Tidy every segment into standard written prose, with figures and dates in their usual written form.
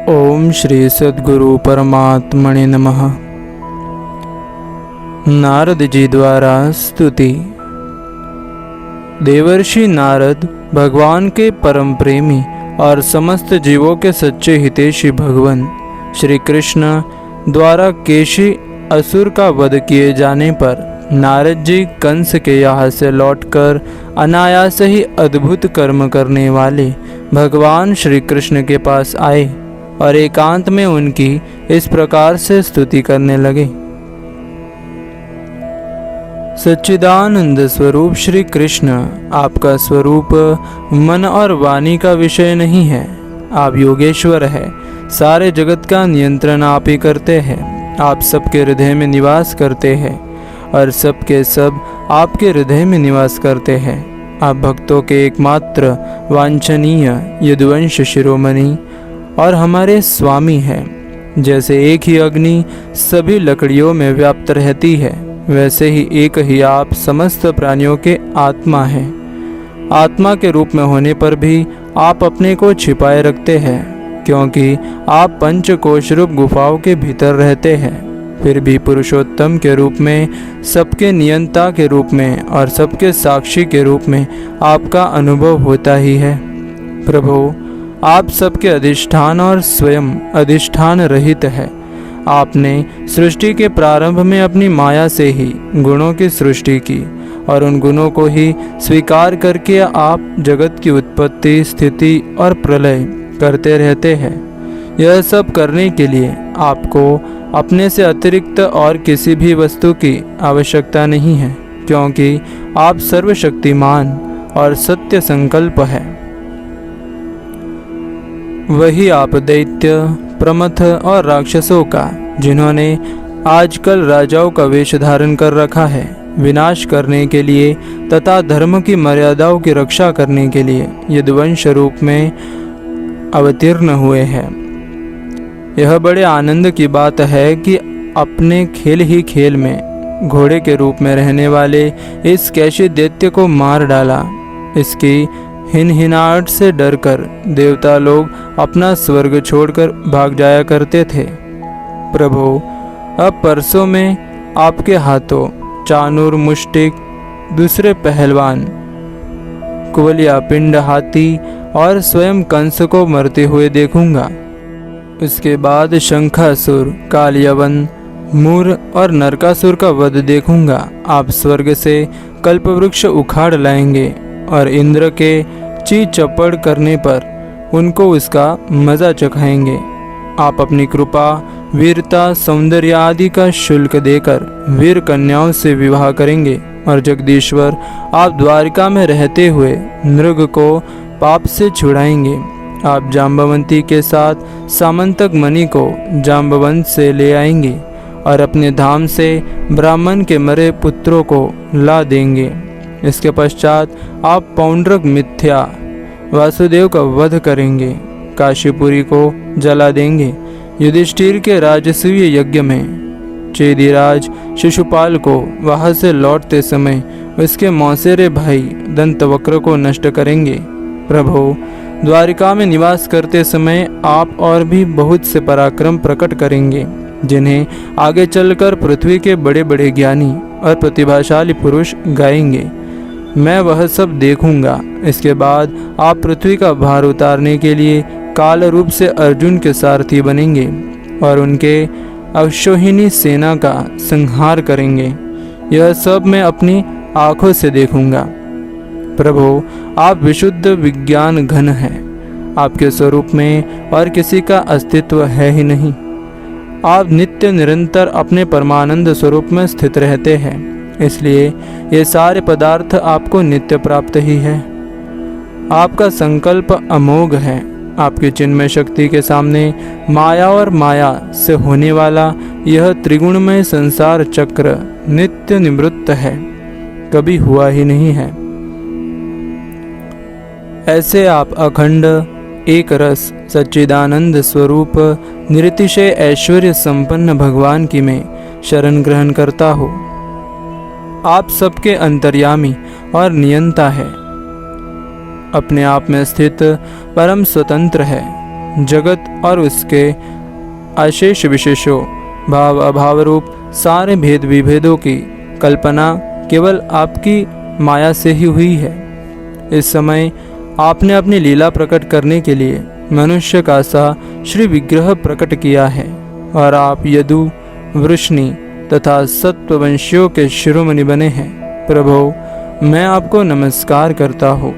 ओम श्री सद्गुरु परमात्मने नमः। नारद जी द्वारा स्तुति। देवर्षि नारद भगवान के परम प्रेमी और समस्त जीवों के सच्चे हितैषी भगवान श्री कृष्ण द्वारा केशी असुर का वध किए जाने पर नारद जी कंस के यहाँ से लौटकर अनायास ही अद्भुत कर्म करने वाले भगवान श्री कृष्ण के पास आए और एकांत में उनकी इस प्रकार से स्तुति करने लगे। सच्चिदानंद स्वरूप श्री कृष्ण, आपका स्वरूप मन और वाणी का विषय नहीं है। आप योगेश्वर है, सारे जगत का नियंत्रण आप ही करते हैं। आप सबके हृदय में निवास करते हैं और सबके सब आपके हृदय में निवास करते हैं। आप भक्तों के एकमात्र वांछनीय यदुवंश शिरोमणि और हमारे स्वामी हैं। जैसे एक ही अग्नि सभी लकड़ियों में व्याप्त रहती है, वैसे ही एक ही आप समस्त प्राणियों के आत्मा हैं। आत्मा के रूप में होने पर भी आप अपने को छिपाए रखते हैं, क्योंकि आप पंचकोश रूप गुफाओं के भीतर रहते हैं। फिर भी पुरुषोत्तम के रूप में, सबके नियंता के रूप में और सबके साक्षी के रूप में आपका अनुभव होता ही है। प्रभु, आप सबके अधिष्ठान और स्वयं अधिष्ठान रहित है। आपने सृष्टि के प्रारंभ में अपनी माया से ही गुणों की सृष्टि की और उन गुणों को ही स्वीकार करके आप जगत की उत्पत्ति, स्थिति और प्रलय करते रहते हैं। यह सब करने के लिए आपको अपने से अतिरिक्त और किसी भी वस्तु की आवश्यकता नहीं है, क्योंकि आप सर्वशक्तिमान और सत्य संकल्प है। वही आप दैत्य, प्रमथ और राक्षसों का, जिन्होंने आजकल राजाओं का वेश धारण कर रखा है, विनाश करने के लिए तथा धर्म की मर्यादाओं की रक्षा करने के लिए यदुवंश रूप में अवतीर्ण हुए हैं। यह बड़े आनंद की बात है कि अपने खेल ही खेल में घोड़े के रूप में रहने वाले इस कैशी दैत्य को मार डाला। इसकी हिनहिनाहट से डरकर देवता लोग अपना स्वर्ग छोड़कर भाग जाया करते थे। प्रभु, अब परसों में आपके हाथों चाणूर, मुष्टिक, दूसरे पहलवान, कुवलिया, पिंड, हाथी और स्वयं कंस को मरते हुए देखूंगा। उसके बाद शंखासुर, कालयवन, मूर और नरकासुर का वध देखूंगा। आप स्वर्ग से कल्पवृक्ष उखाड़ लाएंगे और इंद्र के ची चपड़ करने पर उनको उसका मजा चखाएंगे। आप अपनी कृपा, वीरता, सौंदर्य आदि का शुल्क देकर वीर कन्याओं से विवाह करेंगे और जगदीश्वर, आप द्वारिका में रहते हुए नृग को पाप से छुड़ाएंगे। आप जाम्बवंती के साथ सामंतक मणि को जाम्बवंत से ले आएंगे और अपने धाम से ब्राह्मण के मरे पुत्रों को ला देंगे। इसके पश्चात आप पौंड्रक, मिथ्या, वासुदेव का वध करेंगे, काशीपुरी को जला देंगे। युधिष्ठिर के राजसूय यज्ञ में चेदीराज शिशुपाल को वहां से लौटते समय उसके मौसेरे भाई दंतवक्र को नष्ट करेंगे। प्रभु, द्वारिका में निवास करते समय आप और भी बहुत से पराक्रम प्रकट करेंगे, जिन्हें आगे चलकर पृथ्वी के बड़े बड़े ज्ञानी और प्रतिभाशाली पुरुष गाएंगे। मैं वह सब देखूंगा। इसके बाद आप पृथ्वी का भार उतारने के लिए काल रूप से अर्जुन के सारथी बनेंगे और उनके अक्षोहिणी सेना का संहार करेंगे। यह सब मैं अपनी आंखों से देखूंगा। प्रभु, आप विशुद्ध विज्ञान घन हैं। आपके स्वरूप में और किसी का अस्तित्व है ही नहीं। आप नित्य निरंतर अपने परमानंद स्वरूप में स्थित रहते हैं, इसलिए ये सारे पदार्थ आपको नित्य प्राप्त ही है। आपका संकल्प अमोघ है। आपकी चिन्मय शक्ति के सामने माया और माया से होने वाला यह त्रिगुणमय संसार चक्र नित्य निवृत्त है, कभी हुआ ही नहीं है। ऐसे आप अखंड एक रस सच्चिदानंद स्वरूप निरतिशय ऐश्वर्य संपन्न भगवान की मैं शरण ग्रहण करता हूँ। आप सबके अंतर्यामी और नियंता है। अपने आप में स्थित परम स्वतंत्र है। जगत और उसके अशेष विशेषों भाव अभाव रूप सारे भेद विभेदों की कल्पना केवल आपकी माया से ही हुई है। इस समय आपने अपनी लीला प्रकट करने के लिए मनुष्य का सा श्री विग्रह प्रकट किया है और आप यदु, वृष्णि तथा सत्ववंशियों के शिरोमणि बने हैं। प्रभो, मैं आपको नमस्कार करता हूँ।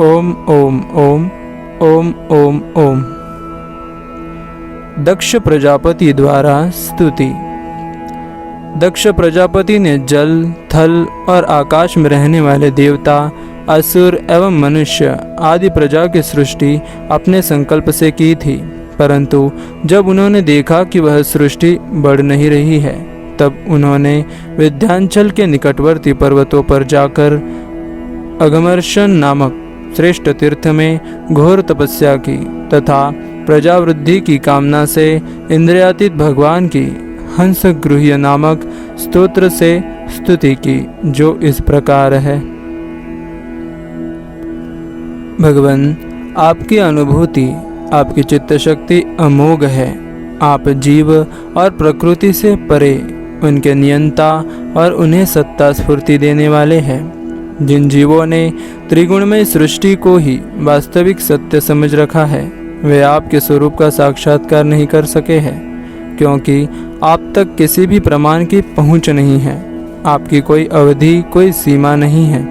ओम ओम ओम ओम ओम ओम। दक्ष प्रजापति द्वारा स्तुति। दक्ष प्रजापति ने जल, थल और आकाश में रहने वाले देवता, असुर एवं मनुष्य आदि प्रजा की सृष्टि अपने संकल्प से की थी, परंतु जब उन्होंने देखा कि वह सृष्टि बढ़ नहीं रही है, तब उन्होंने विंध्याचल के निकटवर्ती पर्वतों पर जाकर अगमर्षण नामक श्रेष्ठ तीर्थ में घोर तपस्या की तथा प्रजावृद्धि की कामना से इंद्रियातीत भगवान की हंस गृह्य नामक स्तोत्र से स्तुति की, जो इस प्रकार है। भगवान, आपकी अनुभूति, आपकी चित्त शक्ति अमोघ है। आप जीव और प्रकृति से परे, उनके नियंता और उन्हें सत्ता स्फूर्ति देने वाले हैं। जिन जीवों ने त्रिगुणमय सृष्टि को ही वास्तविक सत्य समझ रखा है, वे आपके स्वरूप का साक्षात्कार नहीं कर सके हैं, क्योंकि आप तक किसी भी प्रमाण की पहुंच नहीं है। आपकी कोई अवधि, कोई सीमा नहीं है।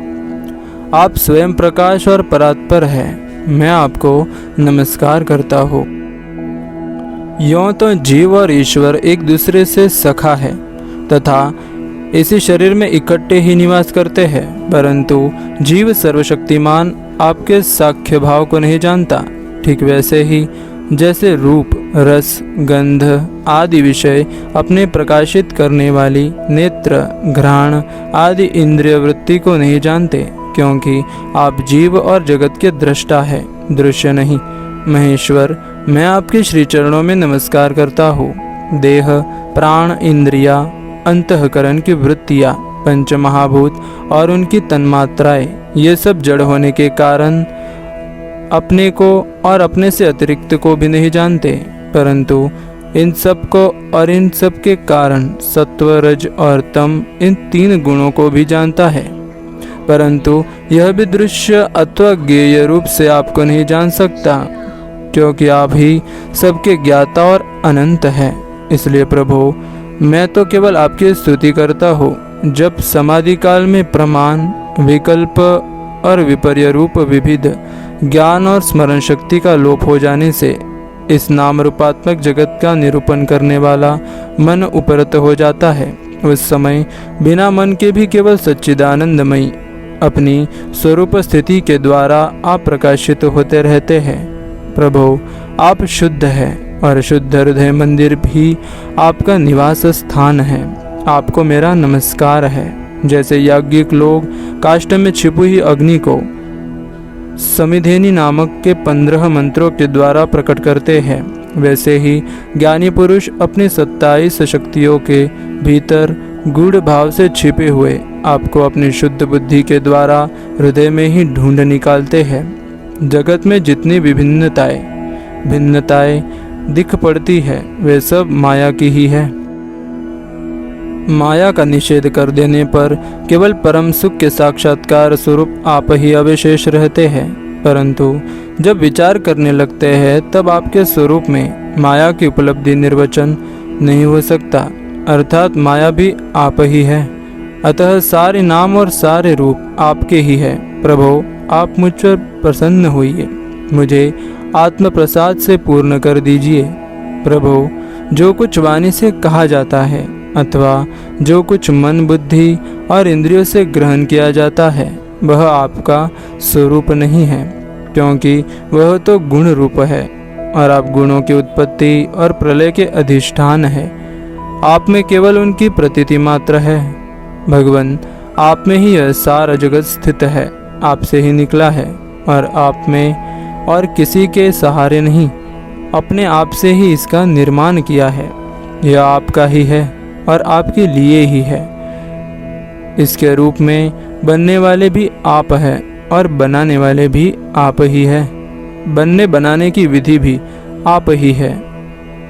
आप स्वयं प्रकाश और परात्पर हैं। मैं आपको नमस्कार करता हूँ। यों तो जीव और ईश्वर एक दूसरे से सखा है तथा इसी शरीर में इकट्ठे ही निवास करते हैं, परंतु जीव सर्वशक्तिमान आपके साख्य भाव को नहीं जानता। ठीक वैसे ही जैसे रूप, रस, गंध आदि विषय अपने प्रकाशित करने वाली नेत्र, घ्राण आदि इंद्रिय वृत्ति को नहीं जानते, क्योंकि आप जीव और जगत के दृष्टा है, दृश्य नहीं। महेश्वर, मैं आपके श्री चरणों में नमस्कार करता हूँ। देह, प्राण, इंद्रिया, अंतःकरण की वृत्तियाँ, पंच महाभूत और उनकी तन्मात्राएं, ये सब जड़ होने के कारण अपने को और अपने से अतिरिक्त को भी नहीं जानते, परंतु इन सब को और इन सब के कारण सत्व, रज और तम, इन तीन गुणों को भी जानता है, परंतु यह भी दृश्य अथवा ज्ञेय रूप से आपको नहीं जान सकता, क्योंकि आप ही सबके ज्ञाता और अनंत है। इसलिए प्रभु, मैं तो केवल आपकी स्तुति करता हूँ। जब समाधि काल में प्रमाण, विकल्प और विपर्य रूप विविध ज्ञान और स्मरण शक्ति का लोप हो जाने से इस नाम रूपात्मक जगत का निरूपण करने वाला मन उपरत हो जाता है, उस समय बिना मन के भी केवल सच्चिदानंदमयी अपनी स्वरूप स्थिति के द्वारा आप प्रकाशित होते रहते हैं। प्रभु, आप शुद्ध है और शुद्ध हृदय मंदिर भी आपका निवास स्थान है। आपको मेरा नमस्कार है। जैसे याज्ञिक लोग काष्ठ में छिपी हुई अग्नि को समिधेनी नामक के 15 मंत्रों के द्वारा प्रकट करते हैं, वैसे ही ज्ञानी पुरुष अपनी 27 शक्तियों के भीतर गूढ़ भाव से छिपे हुए आपको अपनी शुद्ध बुद्धि के द्वारा हृदय में ही ढूंढ निकालते हैं। जगत में जितनी भिन्नताएं दिख पड़ती है, वे सब माया की ही है। माया का निषेध कर देने पर केवल परम सुख के साक्षात्कार स्वरूप आप ही अवशेष रहते हैं, परंतु जब विचार करने लगते हैं तब आपके स्वरूप में माया की उपलब्धि निर्वचन नहीं हो सकता, अर्थात माया भी आप ही है। अतः सारे नाम और सारे रूप आपके ही है। प्रभु, आप मुझ पर प्रसन्न होइए, मुझे आत्म प्रसाद से पूर्ण कर दीजिए। प्रभु, जो कुछ वाणी से कहा जाता है अथवा जो कुछ मन, बुद्धि और इंद्रियों से ग्रहण किया जाता है, वह आपका स्वरूप नहीं है, क्योंकि वह तो गुण रूप है और आप गुणों की उत्पत्ति और प्रलय के अधिष्ठान है। आप में केवल उनकी प्रतीति मात्र है। भगवान, आप में ही यह सारा जगत स्थित है, आपसे ही निकला है और आप में और किसी के सहारे नहीं, अपने आप से ही इसका निर्माण किया है। यह आपका ही है और आपके लिए ही है। इसके रूप में बनने वाले भी आप हैं और बनाने वाले भी आप ही है। बनने बनाने की विधि भी आप ही है।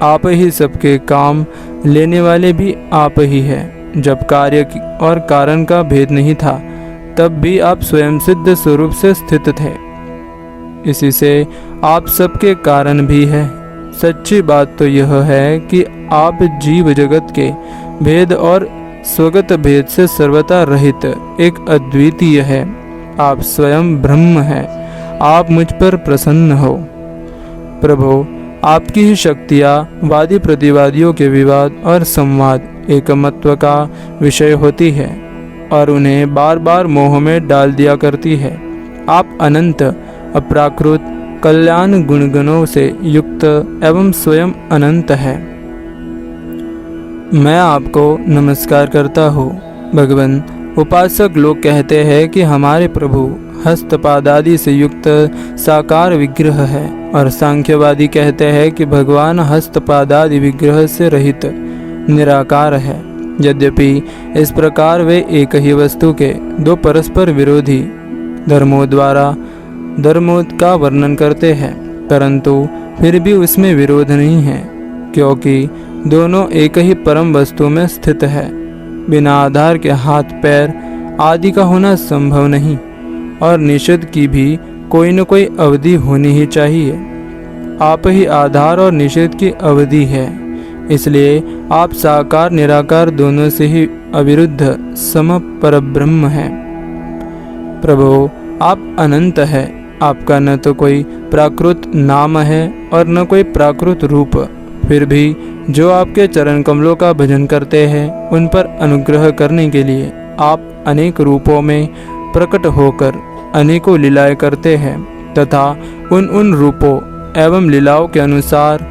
आप ही सबके काम लेने वाले भी आप ही है। जब कार्य और कारण का भेद नहीं था, तब भी आप स्वयं सिद्ध स्वरूप से स्थित थे। इसी से आप सबके कारण भी है। सच्ची बात तो यह है कि आप जीव जगत के भेद और स्वगत भेद से सर्वथा रहित एक अद्वितीय है। आप स्वयं ब्रह्म है। आप मुझ पर प्रसन्न हो। प्रभु, आपकी ही शक्तियाँ वादी प्रतिवादियों के विवाद और संवाद एकमत्व का विषय होती है और उन्हें बार बार मोह में डाल दिया करती है। आप अनंत, अप्राकृत, कल्याण गुणगणों से युक्त एवं स्वयं अनंत है। मैं आपको नमस्कार करता हूँ। भगवान, उपासक लोग कहते हैं कि हमारे प्रभु हस्तपाद आदि से युक्त साकार विग्रह है और सांख्यवादी कहते हैं कि भगवान हस्तपाद आदि विग्रह से रहित निराकार है। यद्यपि इस प्रकार वे एक ही वस्तु के दो परस्पर विरोधी धर्मों का वर्णन करते हैं, परंतु फिर भी उसमें विरोध नहीं है, क्योंकि दोनों एक ही परम वस्तु में स्थित है। बिना आधार के हाथ पैर आदि का होना संभव नहीं और निषेध की भी कोई न कोई अवधि होनी ही चाहिए। आप ही आधार और निषेध की अवधि है। इसलिए आप साकार निराकार दोनों से ही अविरुद्ध सम परब्रह्म है। प्रभु, आप अनंत है। आपका न तो कोई प्राकृत नाम है और न कोई प्राकृत रूप। फिर भी जो आपके चरण कमलों का भजन करते हैं, उन पर अनुग्रह करने के लिए आप अनेक रूपों में प्रकट होकर अनेकों लीलाएं करते हैं तथा उन रूपों एवं लीलाओं के अनुसार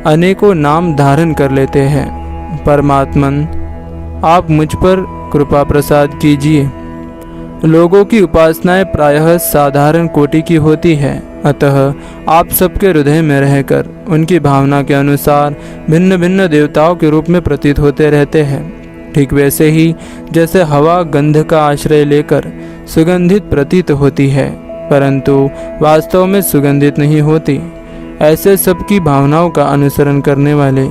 अनेकों नाम धारण कर लेते हैं। परमात्मन, आप मुझ पर कृपा प्रसाद कीजिए। लोगों की उपासनाएं प्रायः साधारण कोटि की होती है, अतः आप सबके हृदय में रहकर उनकी भावना के अनुसार भिन्न भिन्न देवताओं के रूप में प्रतीत होते रहते हैं। ठीक वैसे ही जैसे हवा गंध का आश्रय लेकर सुगंधित प्रतीत होती है, परंतु वास्तव में सुगंधित नहीं होती, ऐसे सबकी भावनाओं का अनुसरण करने वाले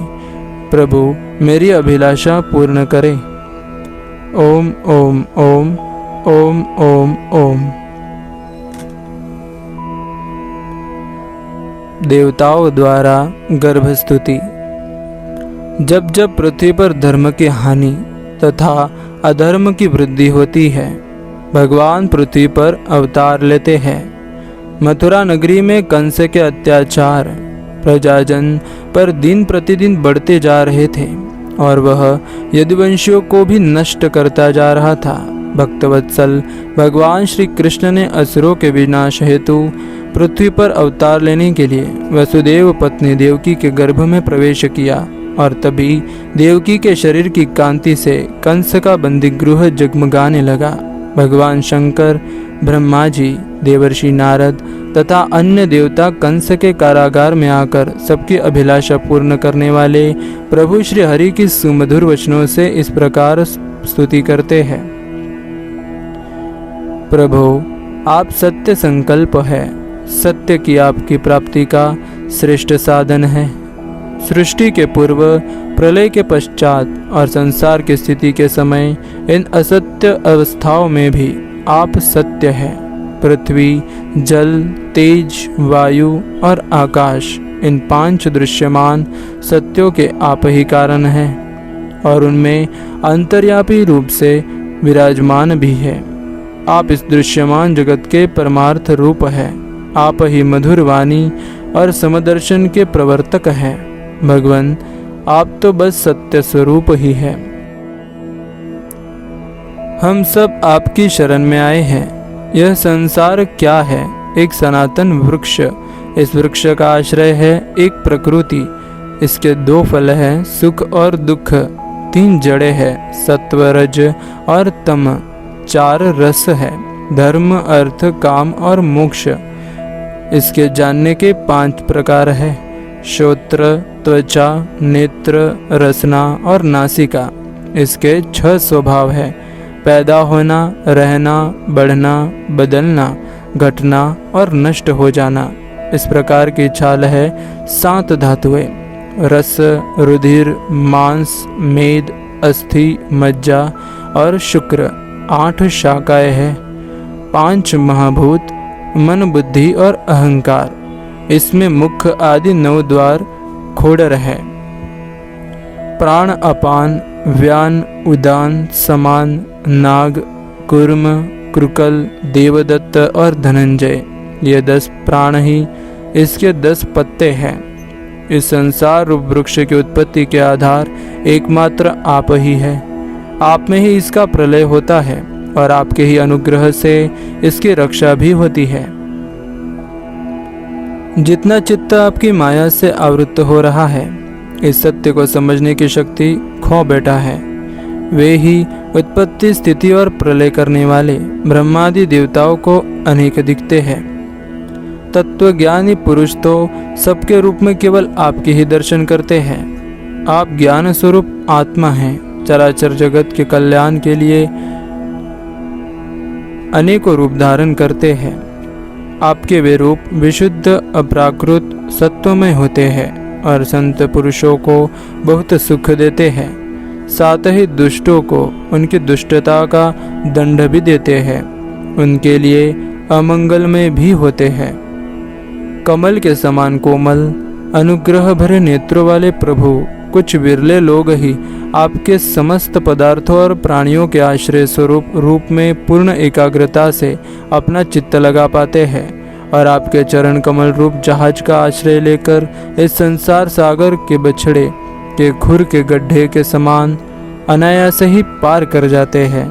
प्रभु मेरी अभिलाषा पूर्ण करें। ओम ओम ओम ओम ओम ओम। देवताओं द्वारा गर्भस्तुति। जब जब पृथ्वी पर धर्म की हानि तथा अधर्म की वृद्धि होती है, भगवान पृथ्वी पर अवतार लेते हैं। मथुरा नगरी में कंस के अत्याचार प्रजाजन पर दिन प्रतिदिन बढ़ते जा रहे थे और वह यदुवंशियों को भी नष्ट करता जा रहा था। भक्तवत्सल भगवान श्री कृष्ण ने असुरों के विनाश हेतु पृथ्वी पर अवतार लेने के लिए वसुदेव पत्नी देवकी के गर्भ में प्रवेश किया और तभी देवकी के शरीर की कांति से कंस का बंदीगृह जगमगाने लगा। भगवान शंकर, ब्रह्मा जी, देवर्षि नारद तथा अन्य देवता कंस के कारागार में आकर सबकी अभिलाषा पूर्ण करने वाले प्रभु श्री हरि की सुमधुर वचनों से इस प्रकार स्तुति करते हैं। प्रभु, आप सत्य संकल्प है। सत्य की आपकी प्राप्ति का श्रेष्ठ साधन है। सृष्टि के पूर्व, प्रलय के पश्चात और संसार की स्थिति के समय इन असत्य अवस्थाओं में भी आप सत्य है। पृथ्वी, जल, तेज, वायु और आकाश, इन 5 दृश्यमान सत्यों के आप ही कारण हैं और उनमें अंतर्यामी रूप से विराजमान भी है। आप इस दृश्यमान जगत के परमार्थ रूप है। आप ही मधुर वाणी और समदर्शन के प्रवर्तक हैं। भगवान, आप तो बस सत्य स्वरूप ही है। हम सब आपकी शरण में आए हैं। यह संसार क्या है? एक सनातन वृक्ष। इस वृक्ष का आश्रय है एक प्रकृति। इसके 2 फल हैं, सुख और दुख। 3 जड़ें हैं, सत्व, रज और तम। 4 रस है, धर्म, अर्थ, काम और मोक्ष। इसके जानने के 5 प्रकार है, श्रोत्र, त्वचा, नेत्र, रसना और नासिका। इसके 6 स्वभाव है, पैदा होना, रहना, बढ़ना, बदलना, घटना और नष्ट हो जाना। इस प्रकार की छाल है 7 धातुएं, रस, रुधिर, मांस, मेद, अस्थि, मज्जा और शुक्र। 8 शाखाएं हैं, 5 महाभूत, मन, बुद्धि और अहंकार। इसमें मुख आदि 9 द्वार खोडर है। प्राण, अपान, व्यान, उदान, समान, नाग, कूर्म, कृकल, देवदत्त और धनंजय, ये 10 प्राण ही इसके 10 पत्ते हैं। इस संसार रूप वृक्ष की उत्पत्ति के आधार एकमात्र आप ही है। आप में ही इसका प्रलय होता है और आपके ही अनुग्रह से इसकी रक्षा भी होती है। जितना चित्त आपकी माया से आवृत्त हो रहा है, इस सत्य को समझने की शक्ति खो बैठा है। वे ही उत्पत्ति, स्थिति और प्रलय करने वाले ब्रह्मादि देवताओं को अनेक दिखते हैं। तत्वज्ञानी पुरुष तो सबके रूप में केवल आपके ही दर्शन करते हैं। आप ज्ञान स्वरूप आत्मा हैं। चराचर जगत के कल्याण के लिए अनेकों रूप धारण करते हैं। आपके वे रूप विशुद्ध, अप्राकृत, सत्वमय होते हैं और संत पुरुषों को बहुत सुख देते हैं। साथ ही दुष्टों को उनकी दुष्टता का दंड भी देते हैं। उनके लिए अमंगलमय भी होते हैं। कमल के समान कोमल, अनुग्रह भरे नेत्रों वाले प्रभु कुछ विरले लोग ही आपके समस्त पदार्थों और प्राणियों के आश्रय स्वरूप रूप में पूर्ण एकाग्रता से अपना चित्त लगा पाते हैं और आपके चरण कमल रूप जहाज का आश्रय लेकर इस संसार सागर के बछड़े के खुर के गड्ढे के समान अनायास ही पार कर जाते हैं।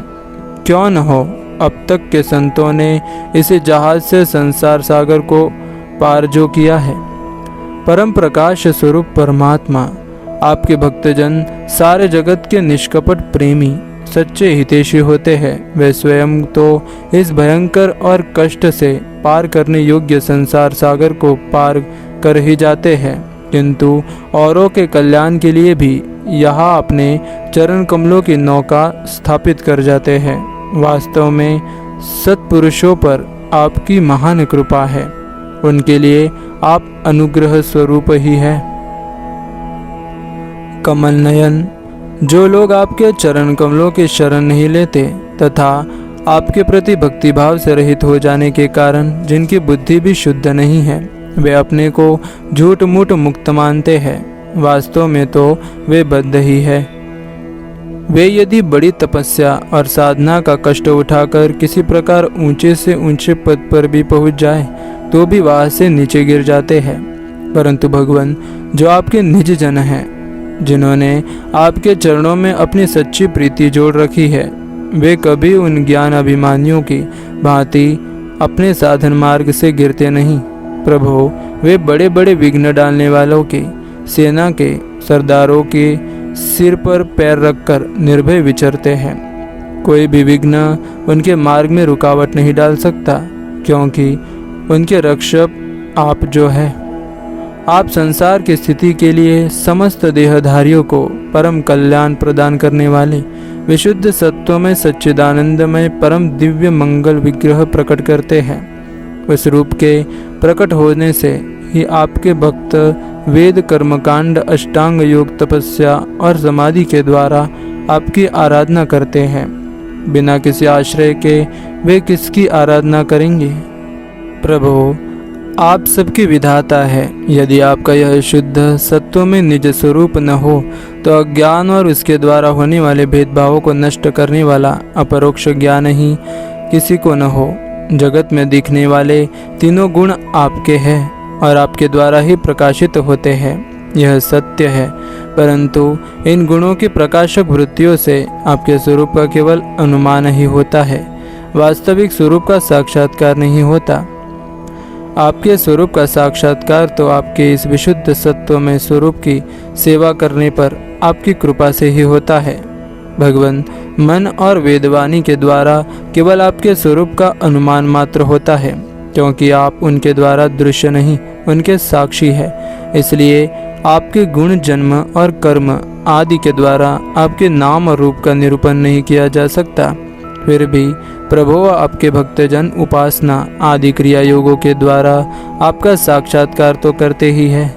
क्यों न हो, अब तक के संतों ने इसे जहाज से संसार सागर को पार जो किया है। परम प्रकाश स्वरूप परमात्मा, आपके भक्तजन सारे जगत के निष्कपट प्रेमी, सच्चे हितैषी होते हैं। वे स्वयं तो इस भयंकर और कष्ट से पार करने योग्य संसार सागर को पार कर ही जाते हैं, किंतु औरों के कल्याण के लिए भी यहाँ अपने चरण कमलों की नौका स्थापित कर जाते हैं। वास्तव में सत्पुरुषों पर आपकी महान कृपा है। उनके लिए आप अनुग्रह स्वरूप ही है। कमल नयन, जो लोग आपके चरण कमलों की शरण नहीं लेते तथा आपके प्रति भक्तिभाव से रहित हो जाने के कारण जिनकी बुद्धि भी शुद्ध नहीं है, वे अपने को झूठ मूठ मुक्त मानते हैं। वास्तव में तो वे बद्ध ही है। वे यदि बड़ी तपस्या और साधना का कष्ट उठाकर किसी प्रकार ऊंचे से ऊंचे पद पर भी पहुंच जाए तो भी वहां से नीचे गिर जाते हैं। परंतु भगवान, जो आपके निज जन हैं, जिन्होंने आपके चरणों में अपनी सच्ची प्रीति जोड़ रखी है, वे कभी उन ज्ञान अभिमानियों की भांति अपने साधन मार्ग से गिरते नहीं। प्रभु, वे बड़े बड़े विघ्न डालने वालों की सेना के सरदारों के सिर पर पैर रखकर निर्भय विचरते हैं। कोई भी विघ्न उनके मार्ग में रुकावट नहीं डाल सकता, क्योंकि उनके रक्षक आप जो है। आप संसार की स्थिति के लिए समस्त देहधारियों को परम कल्याण प्रदान करने वाले विशुद्ध सत्व में सच्चिदानंदमय परम दिव्य मंगल विग्रह प्रकट करते हैं। उस रूप के प्रकट होने से ही आपके भक्त वेद, कर्मकांड, अष्टांग योग, तपस्या और समाधि के द्वारा आपकी आराधना करते हैं। बिना किसी आश्रय के वे किसकी आराधना करेंगे? प्रभु, आप सबके विधाता है। यदि आपका यह शुद्ध सत्व में निज स्वरूप न हो तो अज्ञान और उसके द्वारा होने वाले भेदभावों को नष्ट करने वाला अपरोक्ष ज्ञान ही किसी को न हो। जगत में दिखने वाले तीनों गुण आपके हैं और आपके द्वारा ही प्रकाशित होते हैं, यह सत्य है। परंतु इन गुणों की प्रकाशक वृत्तियों से आपके स्वरूप का केवल अनुमान ही होता है, वास्तविक स्वरूप का साक्षात्कार नहीं होता। आपके स्वरूप का साक्षात्कार तो आपके इस विशुद्ध सत्व में स्वरूप की सेवा करने पर आपकी कृपा से ही होता है। भगवान, मन और वेदवाणी के द्वारा केवल आपके स्वरूप का अनुमान मात्र होता है, क्योंकि आप उनके द्वारा दृश्य नहीं, उनके साक्षी है। इसलिए आपके गुण, जन्म और कर्म आदि के द्वारा आपके नाम और रूप का निरूपण नहीं किया जा सकता। फिर भी प्रभु आपके भक्तजन उपासना आदि क्रिया योगों के द्वारा आपका साक्षात्कार तो करते ही है।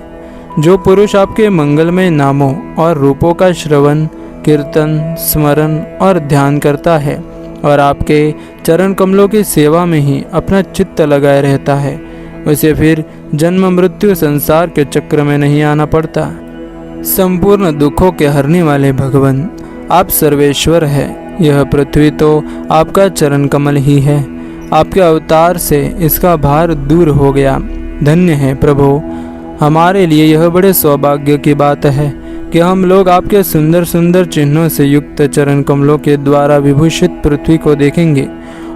जो पुरुष आपके मंगलमय नामों और रूपों का श्रवण, कीर्तन, स्मरण और ध्यान करता है और आपके चरण कमलों की सेवा में ही अपना चित्त लगाए रहता है, उसे फिर जन्म मृत्यु संसार के चक्र में नहीं आना पड़ता। संपूर्ण दुखों के हरने वाले भगवान, आप सर्वेश्वर है। यह पृथ्वी तो आपका चरण कमल ही है। आपके अवतार से इसका भार दूर हो गया। धन्य है प्रभु। हमारे लिए यह बड़े सौभाग्य की बात है कि हम लोग आपके सुंदर सुंदर चिन्हों से युक्त चरण कमलों के द्वारा विभूषित पृथ्वी को देखेंगे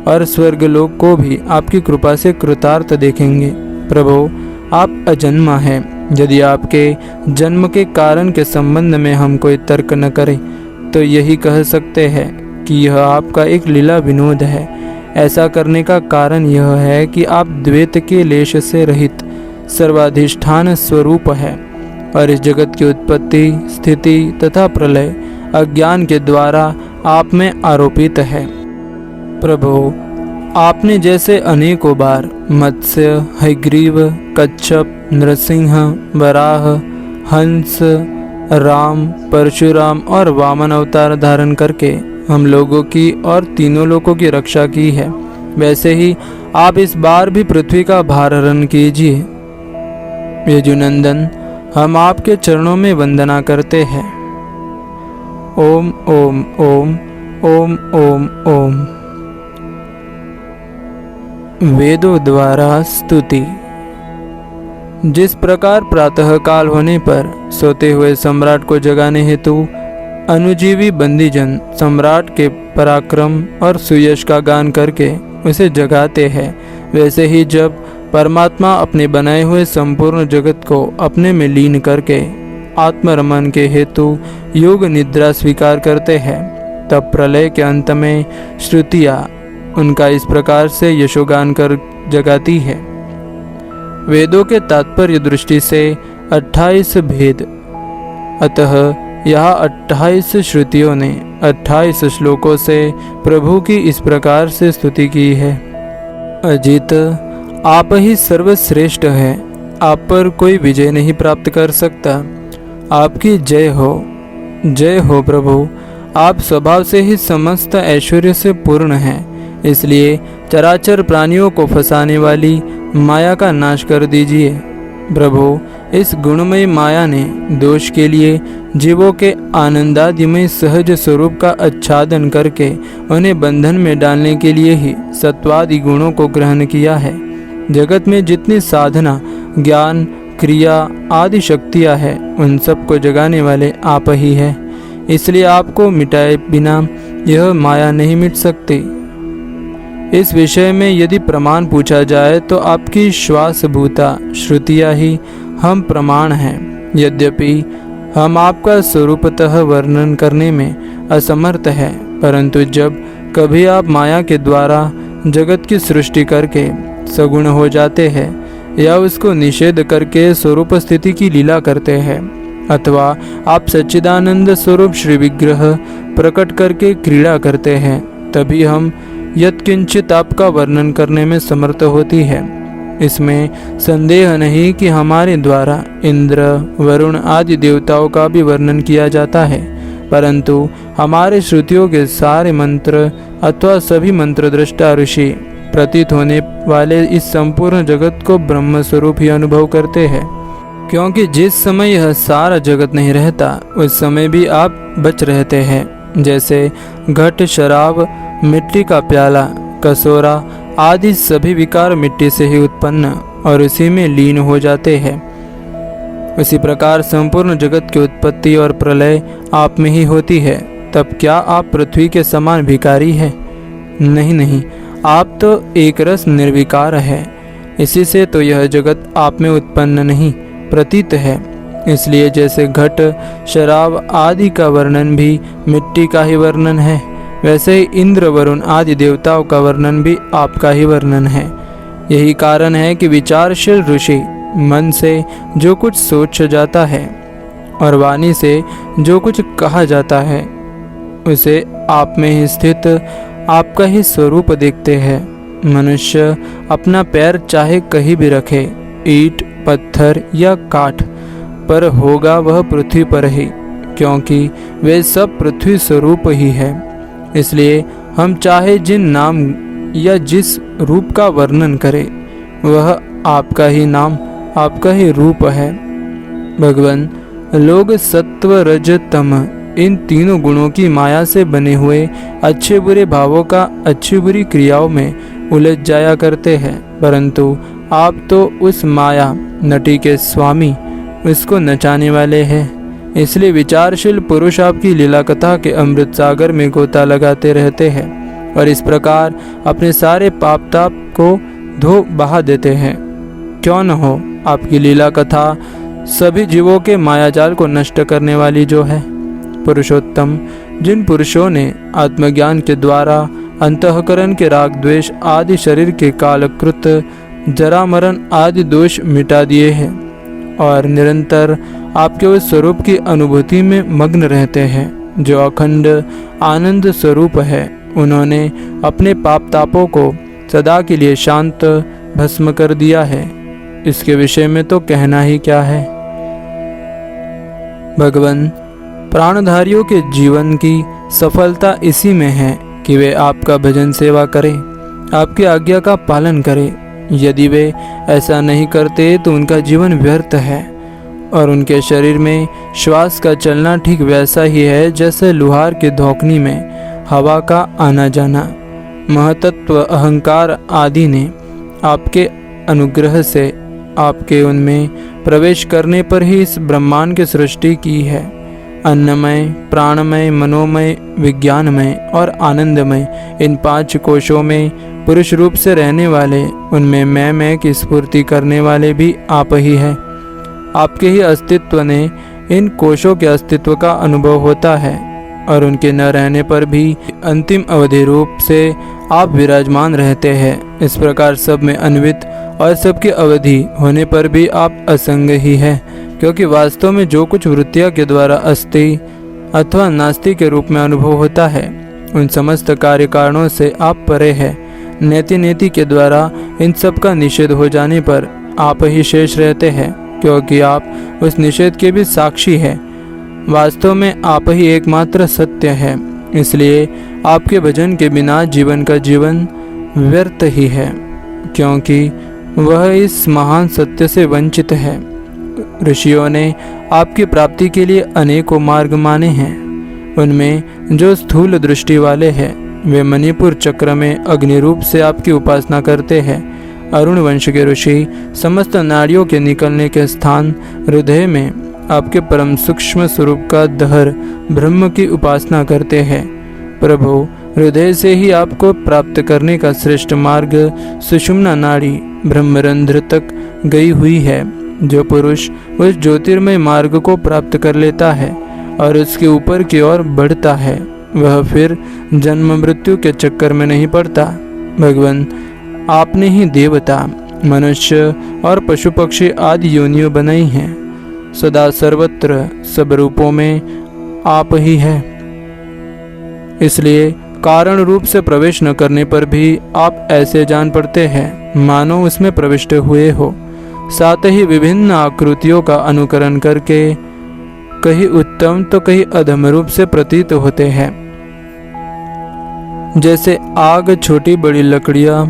और स्वर्ग लोक को भी आपकी कृपा से कृतार्थ देखेंगे। प्रभु, आप अजन्मा हैं। यदि आपके जन्म के कारण के संबंध में हम कोई तर्क न करें तो यही कह सकते हैं कि यह आपका एक लीला विनोद है। ऐसा करने का कारण यह है कि आप द्वैत के लेश से रहित सर्वाधिष्ठान स्वरूप है और इस जगत की उत्पत्ति, स्थिति तथा प्रलय अज्ञान के द्वारा आप में आरोपित है। प्रभु, आपने जैसे अनेकों बार मत्स्य, हयग्रीव, कच्छप, नृसिंह, वराह, हंस, राम, परशुराम और वामन अवतार धारण करके हम लोगों की और तीनों लोगों की रक्षा की है, वैसे ही आप इस बार भी पृथ्वी का भार हरण कीजिए। यजुनंदन, हम आपके चरणों में वंदना करते हैं। ओम ओम ओम ओम ओम ओम। वेदों द्वारा स्तुति। जिस प्रकार प्रातः काल होने पर सोते हुए सम्राट को जगाने हेतु अनुजीवी बंदीजन सम्राट के पराक्रम और सुयश का गान करके उसे जगाते हैं, वैसे ही जब परमात्मा अपने बनाए हुए संपूर्ण जगत को अपने में लीन करके आत्मरमन के हेतु योग निद्रा स्वीकार करते हैं, तब प्रलय के अंत में श्रुतियाँ उनका इस प्रकार से यशोगान कर जगाती है। वेदों के तात्पर्य दृष्टि से 28 भेद, अतः यह 28 श्रुतियों ने 28 श्लोकों से प्रभु की इस प्रकार से स्तुति की है। अजित, आप ही सर्वश्रेष्ठ है। आप पर कोई विजय नहीं प्राप्त कर सकता। आपकी जय हो प्रभु। आप स्वभाव से ही समस्त ऐश्वर्य से पूर्ण हैं, इसलिए चराचर प्राणियों को फंसाने वाली माया का नाश कर दीजिए। प्रभु, इस गुणमयी माया ने दोष के लिए जीवों के आनंदादिमय सहज स्वरूप का आच्छादन करके उन्हें बंधन में डालने के लिए ही सत्वादि गुणों को ग्रहण किया है। जगत में जितनी साधना, ज्ञान, क्रिया आदि शक्तियाँ हैं, उन सब को जगाने वाले आप ही हैं। इसलिए आपको मिटाए बिना यह माया नहीं मिट सकती। इस विषय में यदि प्रमाण पूछा जाए तो आपकी श्वासभूता श्रुतियाँ ही हम प्रमाण हैं। यद्यपि हम आपका स्वरूपतः वर्णन करने में असमर्थ हैं, परंतु जब कभी आप माया के द्वारा जगत की सृष्टि करके सगुण हो जाते हैं या उसको निषेध करके स्वरूप स्थिति की लीला करते हैं, अथवा आप सच्चिदानंद स्वरूप श्री विग्रह प्रकट करके क्रीड़ा करते हैं, तभी हम यत्किंचित आपका वर्णन करने में समर्थ होती है। इसमें संदेह नहीं कि हमारे द्वारा इंद्र, वरुण आदि देवताओं का भी वर्णन किया जाता है, परंतु हमारे श्रुतियों के सारे मंत्र अथवा सभी मंत्र दृष्टा ऋषि प्रतीत होने वाले इस संपूर्ण जगत को ब्रह्म स्वरूप ही अनुभव करते हैं। क्योंकि जिस समय यह सारा जगत नहीं रहता, उस समय भी आप बच रहते हैं। जैसे घट, शराब, मिट्टी का प्याला, कसोरा आदि सभी विकार मिट्टी से ही उत्पन्न और उसी में लीन हो जाते हैं, उसी प्रकार संपूर्ण जगत की उत्पत्ति और प्रलय आप में ही होती है। तब क्या आप पृथ्वी के समान भिखारी हैं? नहीं, आप तो एक रस निर्विकार है। इसी से तो यह जगत आप में उत्पन्न नहीं प्रतीत है। इसलिए जैसे घट, शराब आदि का वर्णन भी मिट्टी का ही वर्णन है, वैसे ही इंद्र, वरुण आदि देवताओं का वर्णन भी आपका ही वर्णन है। यही कारण है कि विचारशील ऋषि मन से जो कुछ सोच जाता है और वाणी से जो कुछ कहा जाता है, उसे आप में ही स्थित आपका ही स्वरूप देखते हैं। मनुष्य अपना पैर चाहे कहीं भी रखे, ईंट, पत्थर या काठ पर, होगा वह पृथ्वी पर ही, क्योंकि वे सब पृथ्वी स्वरूप ही है। इसलिए हम चाहे जिन नाम या जिस रूप का वर्णन करें, वह आपका ही नाम, आपका ही रूप है। भगवान, लोग सत्व, रज, तम इन तीनों गुणों की माया से बने हुए अच्छे बुरे भावों का अच्छी बुरी क्रियाओं में उलझ जाया करते हैं, परंतु आप तो उस माया नटी के स्वामी, उसको नचाने वाले हैं। इसलिए विचारशील पुरुष आपकी लीला कथा के अमृत सागर में गोता लगाते रहते हैं और इस प्रकार अपने सारे पाप ताप को धो बहा देते हैं। क्यों न हो आपकी लीला कथा सभी जीवों के मायाजाल को नष्ट करने वाली जो है। पुरुषोत्तम, जिन पुरुषों ने आत्मज्ञान के द्वारा अंतःकरण के राग द्वेष आदि शरीर के कालकृत जरा मरण आदि दोष मिटा दिए हैं और निरंतर आपके उस स्वरूप की अनुभूति में मग्न रहते हैं जो अखंड आनंद स्वरूप है, उन्होंने अपने पाप तापों को सदा के लिए शांत भस्म कर दिया है। इसके विषय में तो कहना ही क्या है। भगवान, प्राणधारियों के जीवन की सफलता इसी में है कि वे आपका भजन सेवा करें, आपकी आज्ञा का पालन करें। यदि वे ऐसा नहीं करते तो उनका जीवन व्यर्थ है और उनके शरीर में श्वास का चलना ठीक वैसा ही है जैसे लुहार के धौकनी में हवा का आना जाना। महतत्व, अहंकार आदि ने आपके अनुग्रह से आपके उनमें प्रवेश करने पर ही इस ब्रह्मांड की सृष्टि की है। अन्नमय, प्राणमय, मनोमय, विज्ञानमय और आनंदमय इन 5 कोशों में पुरुष रूप से रहने वाले, उनमें मैं की स्फूर्ति करने वाले भी आप ही हैं। आपके ही अस्तित्व ने इन कोशों के अस्तित्व का अनुभव होता है और उनके न रहने पर भी अंतिम अवधि रूप से आप विराजमान रहते हैं। इस प्रकार सब में अन्वित और सबकी अवधि होने पर भी आप असंग ही है, क्योंकि वास्तव में जो कुछ वृत्तियों के द्वारा अस्थि अथवा नास्ति के रूप में अनुभव होता है, उन समस्त कार्य कारणों से आप परे हैं। नेति नेति के द्वारा इन सब का निषेध हो जाने पर आप ही शेष रहते हैं, क्योंकि आप उस निषेध के भी साक्षी हैं। वास्तव में आप ही एकमात्र सत्य है, इसलिए आपके भजन के बिना जीवन का जीवन व्यर्थ ही है, क्योंकि वह इस महान सत्य से वंचित है। ऋषियों ने आपकी प्राप्ति के लिए अनेकों मार्ग माने हैं। उनमें जो स्थूल दृष्टि वाले हैं, वे मणिपुर चक्र में अग्नि रूप से आपकी उपासना करते हैं। अरुण वंश के ऋषि समस्त नाड़ियों के निकलने के स्थान हृदय में आपके परम सूक्ष्म स्वरूप का दहर ब्रह्म की उपासना करते हैं। प्रभु, हृदय से ही आपको प्राप्त करने का श्रेष्ठ मार्ग सुषुम्ना नाड़ी ब्रह्मरंध्र तक गई हुई है। जो पुरुष उस ज्योतिर्मय मार्ग को प्राप्त कर लेता है और उसके ऊपर की ओर बढ़ता है, वह फिर जन्म मृत्यु के चक्कर में नहीं पड़ता। भगवान, आपने ही देवता, मनुष्य और पशु पक्षी आदि योनियों बनाई हैं। सदा सर्वत्र सब रूपों में आप ही है। इसलिए कारण रूप से प्रवेश न करने पर भी आप ऐसे जान पड़ते हैं मानो उसमें प्रविष्ट हुए हो। साथ ही विभिन्न आकृतियों का अनुकरण करके कहीं उत्तम तो कहीं अधम रूप से प्रतीत होते हैं। जैसे आग छोटी बड़ी लकड़ियां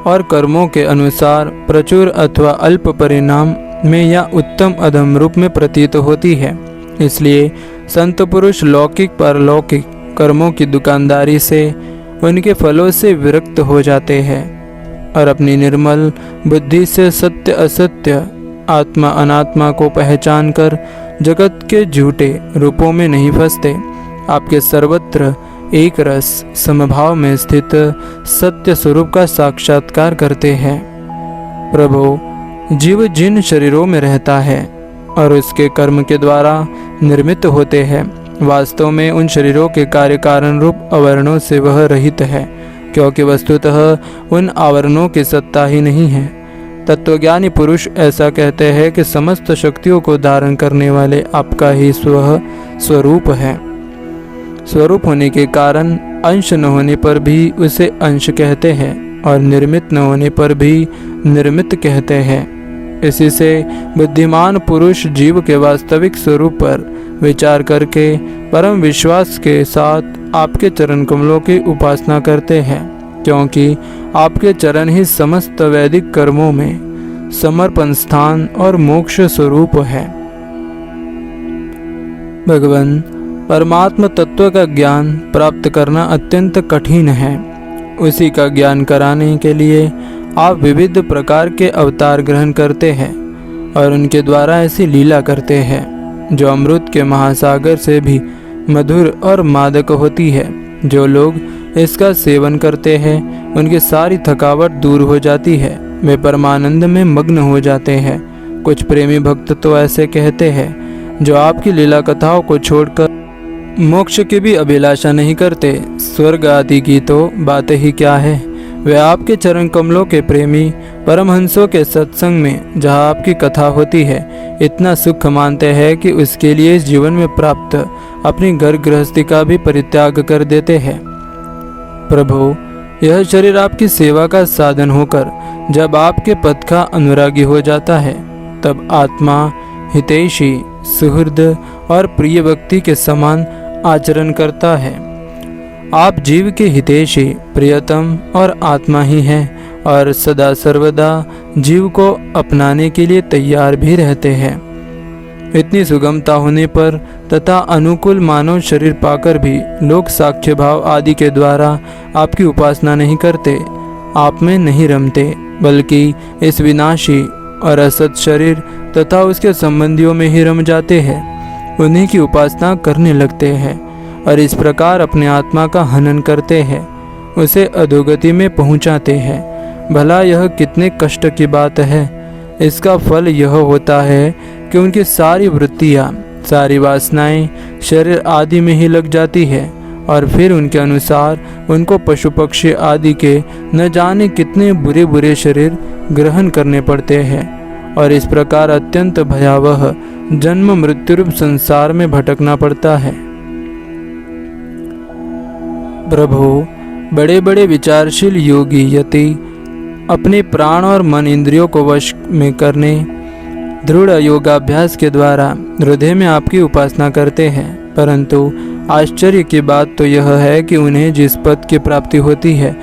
और कर्मों के अनुसार प्रचुर अथवा अल्प परिणाम में या उत्तम अधम रूप में प्रतीत होती है। इसलिए संत पुरुष लौकिक परलौकिक कर्मों की दुकानदारी से उनके फलों से विरक्त हो जाते हैं और अपनी निर्मल बुद्धि से सत्य असत्य, आत्मा अनात्मा को पहचान कर जगत के झूठे रूपों में नहीं फंसते। आपके सर्वत्र एक रस समभाव में स्थित सत्य स्वरूप का साक्षात्कार करते हैं। प्रभु, जीव जिन शरीरों में रहता है और उसके कर्म के द्वारा निर्मित होते हैं, वास्तव में उन शरीरों के कार्य कारण रूप आवरणों से वह रहित है, क्योंकि वस्तुतः उन आवरणों की सत्ता ही नहीं है। तत्वज्ञानी पुरुष ऐसा कहते हैं कि समस्त शक्तियों को धारण करने वाले आपका ही स्वरूप है। स्वरूप होने के कारण अंश न होने पर भी उसे अंश कहते हैं और निर्मित न होने पर भी निर्मित कहते हैं। इसी से बुद्धिमान पुरुष जीव के वास्तविक स्वरूप पर विचार करके परम विश्वास के साथ आपके चरण कमलों की उपासना करते हैं, क्योंकि आपके चरण ही समस्त वैदिक कर्मों में समर्पण स्थान और मोक्ष स्वरूप है। भगवान, परमात्म तत्व का ज्ञान प्राप्त करना अत्यंत कठिन है। उसी का ज्ञान कराने के लिए आप विविध प्रकार के अवतार ग्रहण करते हैं और उनके द्वारा ऐसी लीला करते हैं जो अमृत के महासागर से भी मधुर और मादक होती है। जो लोग इसका सेवन करते हैं उनकी सारी थकावट दूर हो जाती है, वे परमानंद में मग्न हो जाते हैं। कुछ प्रेमी भक्त तो ऐसे कहते हैं जो आपकी लीला कथाओं को छोड़कर मोक्ष की भी अभिलाषा नहीं करते। स्वर्ग आदि की तो बातें ही क्या है। वे आपके चरण कमलों के प्रेमी परमहंसों के सत्संग में जहाँ आपकी कथा होती है इतना सुख मानते हैं कि उसके लिए इस जीवन में प्राप्त अपनी घर गृहस्थी का भी परित्याग कर देते हैं। प्रभु, यह शरीर आपकी सेवा का साधन होकर जब आपके पद का अनुरागी हो जाता है तब आत्मा हितैषी, सुहृद और प्रिय व्यक्ति के समान आचरण करता है। आप जीव के हितैषी, प्रियतम और आत्मा ही हैं और सदा सर्वदा जीव को अपनाने के लिए तैयार भी रहते हैं। इतनी सुगमता होने पर तथा अनुकूल मानव शरीर पाकर भी लोग साक्ष्य भाव आदि के द्वारा आपकी उपासना नहीं करते, आप में नहीं रमते, बल्कि इस विनाशी और असत शरीर तथा उसके संबंधियों में ही रम जाते हैं, उन्हीं की उपासना करने लगते हैं और इस प्रकार अपने आत्मा का हनन करते हैं, उसे अधोगति में पहुंचाते हैं। भला यह कितने कष्ट की बात है। इसका फल यह होता है कि उनकी सारी वृत्तियाँ, सारी वासनाएं शरीर आदि में ही लग जाती है और फिर उनके अनुसार उनको पशु पक्षी आदि के न जाने कितने बुरे बुरे शरीर ग्रहण करने पड़ते हैं और इस प्रकार अत्यंत भयावह जन्म मृत्यु रूप संसार में भटकना पड़ता है। प्रभु, बड़े बड़े विचारशील योगी यति अपने प्राण और मन इंद्रियों को वश में करने दृढ़ योगाभ्यास के द्वारा हृदय में आपकी उपासना करते हैं, परंतु आश्चर्य की बात तो यह है कि उन्हें जिस पद की प्राप्ति होती है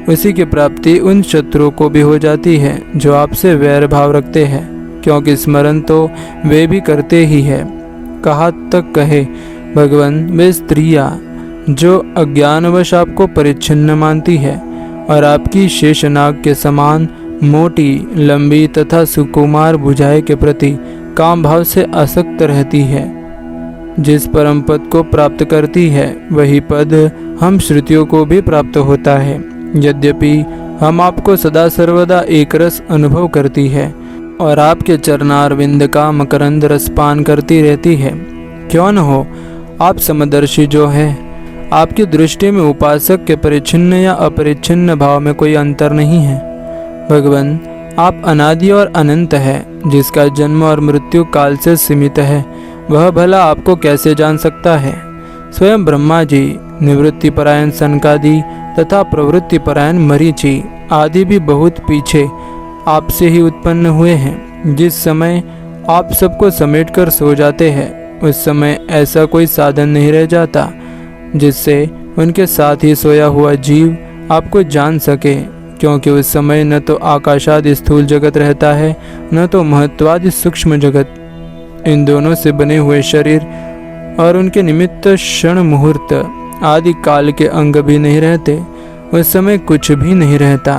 उसी की प्राप्ति उन शत्रुओं को भी हो जाती है जो आपसे वैर भाव रखते हैं, क्योंकि स्मरण तो वे भी करते ही है। कहा तक कहे भगवान, वे स्त्रियाँ जो अज्ञानवश आपको परिच्छिन्न मानती है और आपकी शेषनाग के समान मोटी, लंबी तथा सुकुमार भुजाएं के प्रति काम भाव से आसक्त रहती है, जिस परम पद को प्राप्त करती है वही पद हम श्रुतियों को भी प्राप्त होता है। यद्यपि हम आपको सदा सर्वदा एक रस अनुभव करती है और आपके चरणारविंद का मकरंद रसपान करती रहती है। क्यों न हो, आप समदर्शी जो है, आपकी दृष्टि में उपासक के परिच्छिन्न या अपरिच्छिन्न भाव में कोई अंतर नहीं है। भगवान, आप अनादि और अनंत है, जिसका जन्म और मृत्यु काल से सीमित है, वह भला आपको कैसे जान सकता है। स्वयं ब्रह्मा जी, निवृत्ति परायण सनकादि तथा प्रवृत्ति परायण मरीचि आदि भी बहुत पीछे आपसे ही उत्पन्न हुए हैं। जिस समय आप सबको समेटकर सो जाते हैं उस समय ऐसा कोई साधन नहीं रह जाता जिससे उनके साथ ही सोया हुआ जीव आपको जान सके, क्योंकि उस समय न तो आकाशादि स्थूल जगत रहता है न तो महत्वादि सूक्ष्म जगत। इन दोनों से बने हुए शरीर और उनके निमित्त क्षण मुहूर्त आदि काल के अंग भी नहीं रहते। उस समय कुछ भी नहीं रहता,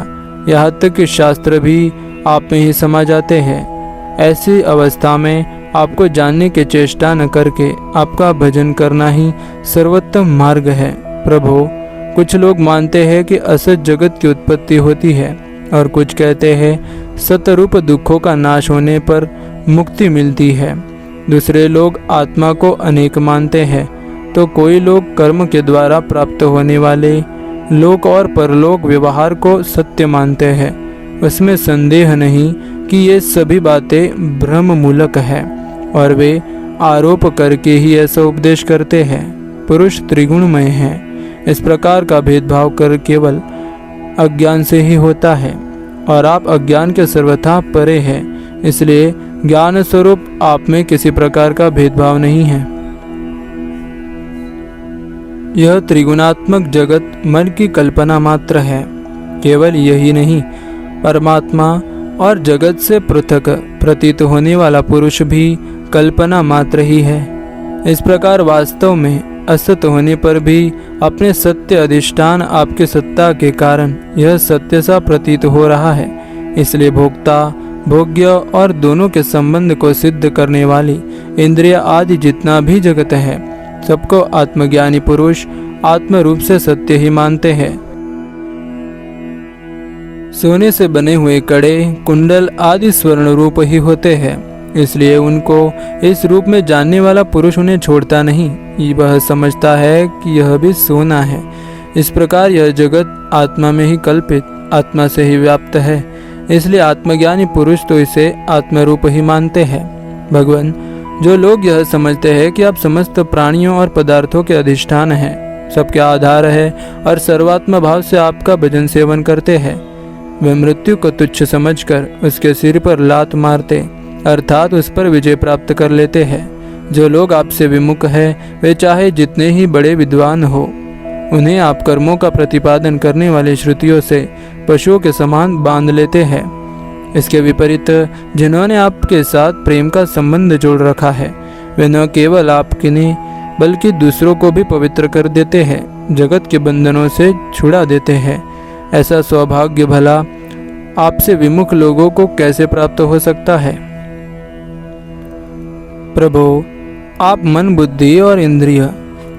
यहाँ तक कि शास्त्र भी आप में ही समा जाते हैं। ऐसी अवस्था में आपको जानने की चेष्टा न करके आपका भजन करना ही सर्वोत्तम मार्ग है। प्रभु, कुछ लोग मानते हैं कि असत जगत की उत्पत्ति होती है और कुछ कहते हैं सतरूप दुखों का नाश होने पर मुक्ति मिलती है। दूसरे लोग आत्मा को अनेक मानते हैं, तो कोई लोग कर्म के द्वारा प्राप्त होने वाले लोक और परलोक व्यवहार को सत्य मानते हैं। उसमें संदेह नहीं कि ये सभी बातें भ्रम मूलक है और वे आरोप करके ही ऐसा उपदेश करते हैं। पुरुष त्रिगुणमय है, इस प्रकार का भेदभाव कर केवल अज्ञान से ही होता है और आप अज्ञान के सर्वथा परे हैं। इसलिए ज्ञान स्वरूप आप में किसी प्रकार का भेदभाव नहीं है। यह त्रिगुणात्मक जगत मन की कल्पना मात्र है। केवल यही नहीं, परमात्मा और जगत से पृथक प्रतीत होने वाला पुरुष भी कल्पना मात्र ही है। इस प्रकार वास्तव में असत होने पर भी अपने सत्य अधिष्ठान आपके सत्ता के कारण यह सत्य सा प्रतीत हो रहा है। इसलिए भोक्ता, भोग्य और दोनों के संबंध को सिद्ध करने वाली इंद्रिय आदि जितना भी जगत है, सबको आत्मज्ञानी पुरुष आत्म रूप से सत्य ही मानते हैं। सोने से बने हुए कड़े, कुंडल आदि स्वर्ण रूप ही होते हैं। इसलिए उनको इस रूप में जानने वाला पुरुष उन्हें छोड़ता नहीं। वह समझता है कि यह भी सोना है। इस प्रकार यह जगत आत्मा में ही कल्पित, आत्मा से ही व्याप्त है। इसलिए आत्मज्ञानी पुरुष तो इसे आत्मरूप ही मानते हैं। भगवान, जो लोग यह समझते हैं कि आप समस्त प्राणियों और पदार्थों के अधिष्ठान हैं, सबके आधार है और सर्वात्म भाव से आपका भजन सेवन करते हैं, वे मृत्यु को तुच्छ समझकर उसके सिर पर लात मारते अर्थात उस पर विजय प्राप्त कर लेते हैं। जो लोग आपसे विमुख हैं, वे चाहे जितने ही बड़े विद्वान हो, उन्हें आप कर्मों का प्रतिपादन करने वाले श्रुतियों से पशुओं के समान बांध लेते हैं। इसके विपरीत जिन्होंने आपके साथ प्रेम का संबंध जोड़ रखा है, वे न केवल आपके नहीं बल्कि दूसरों को भी पवित्र कर देते हैं, जगत के बंधनों से छुड़ा देते हैं। ऐसा सौभाग्य भला आपसे विमुख लोगों को कैसे प्राप्त हो सकता है? प्रभु, आप मन, बुद्धि और इंद्रिय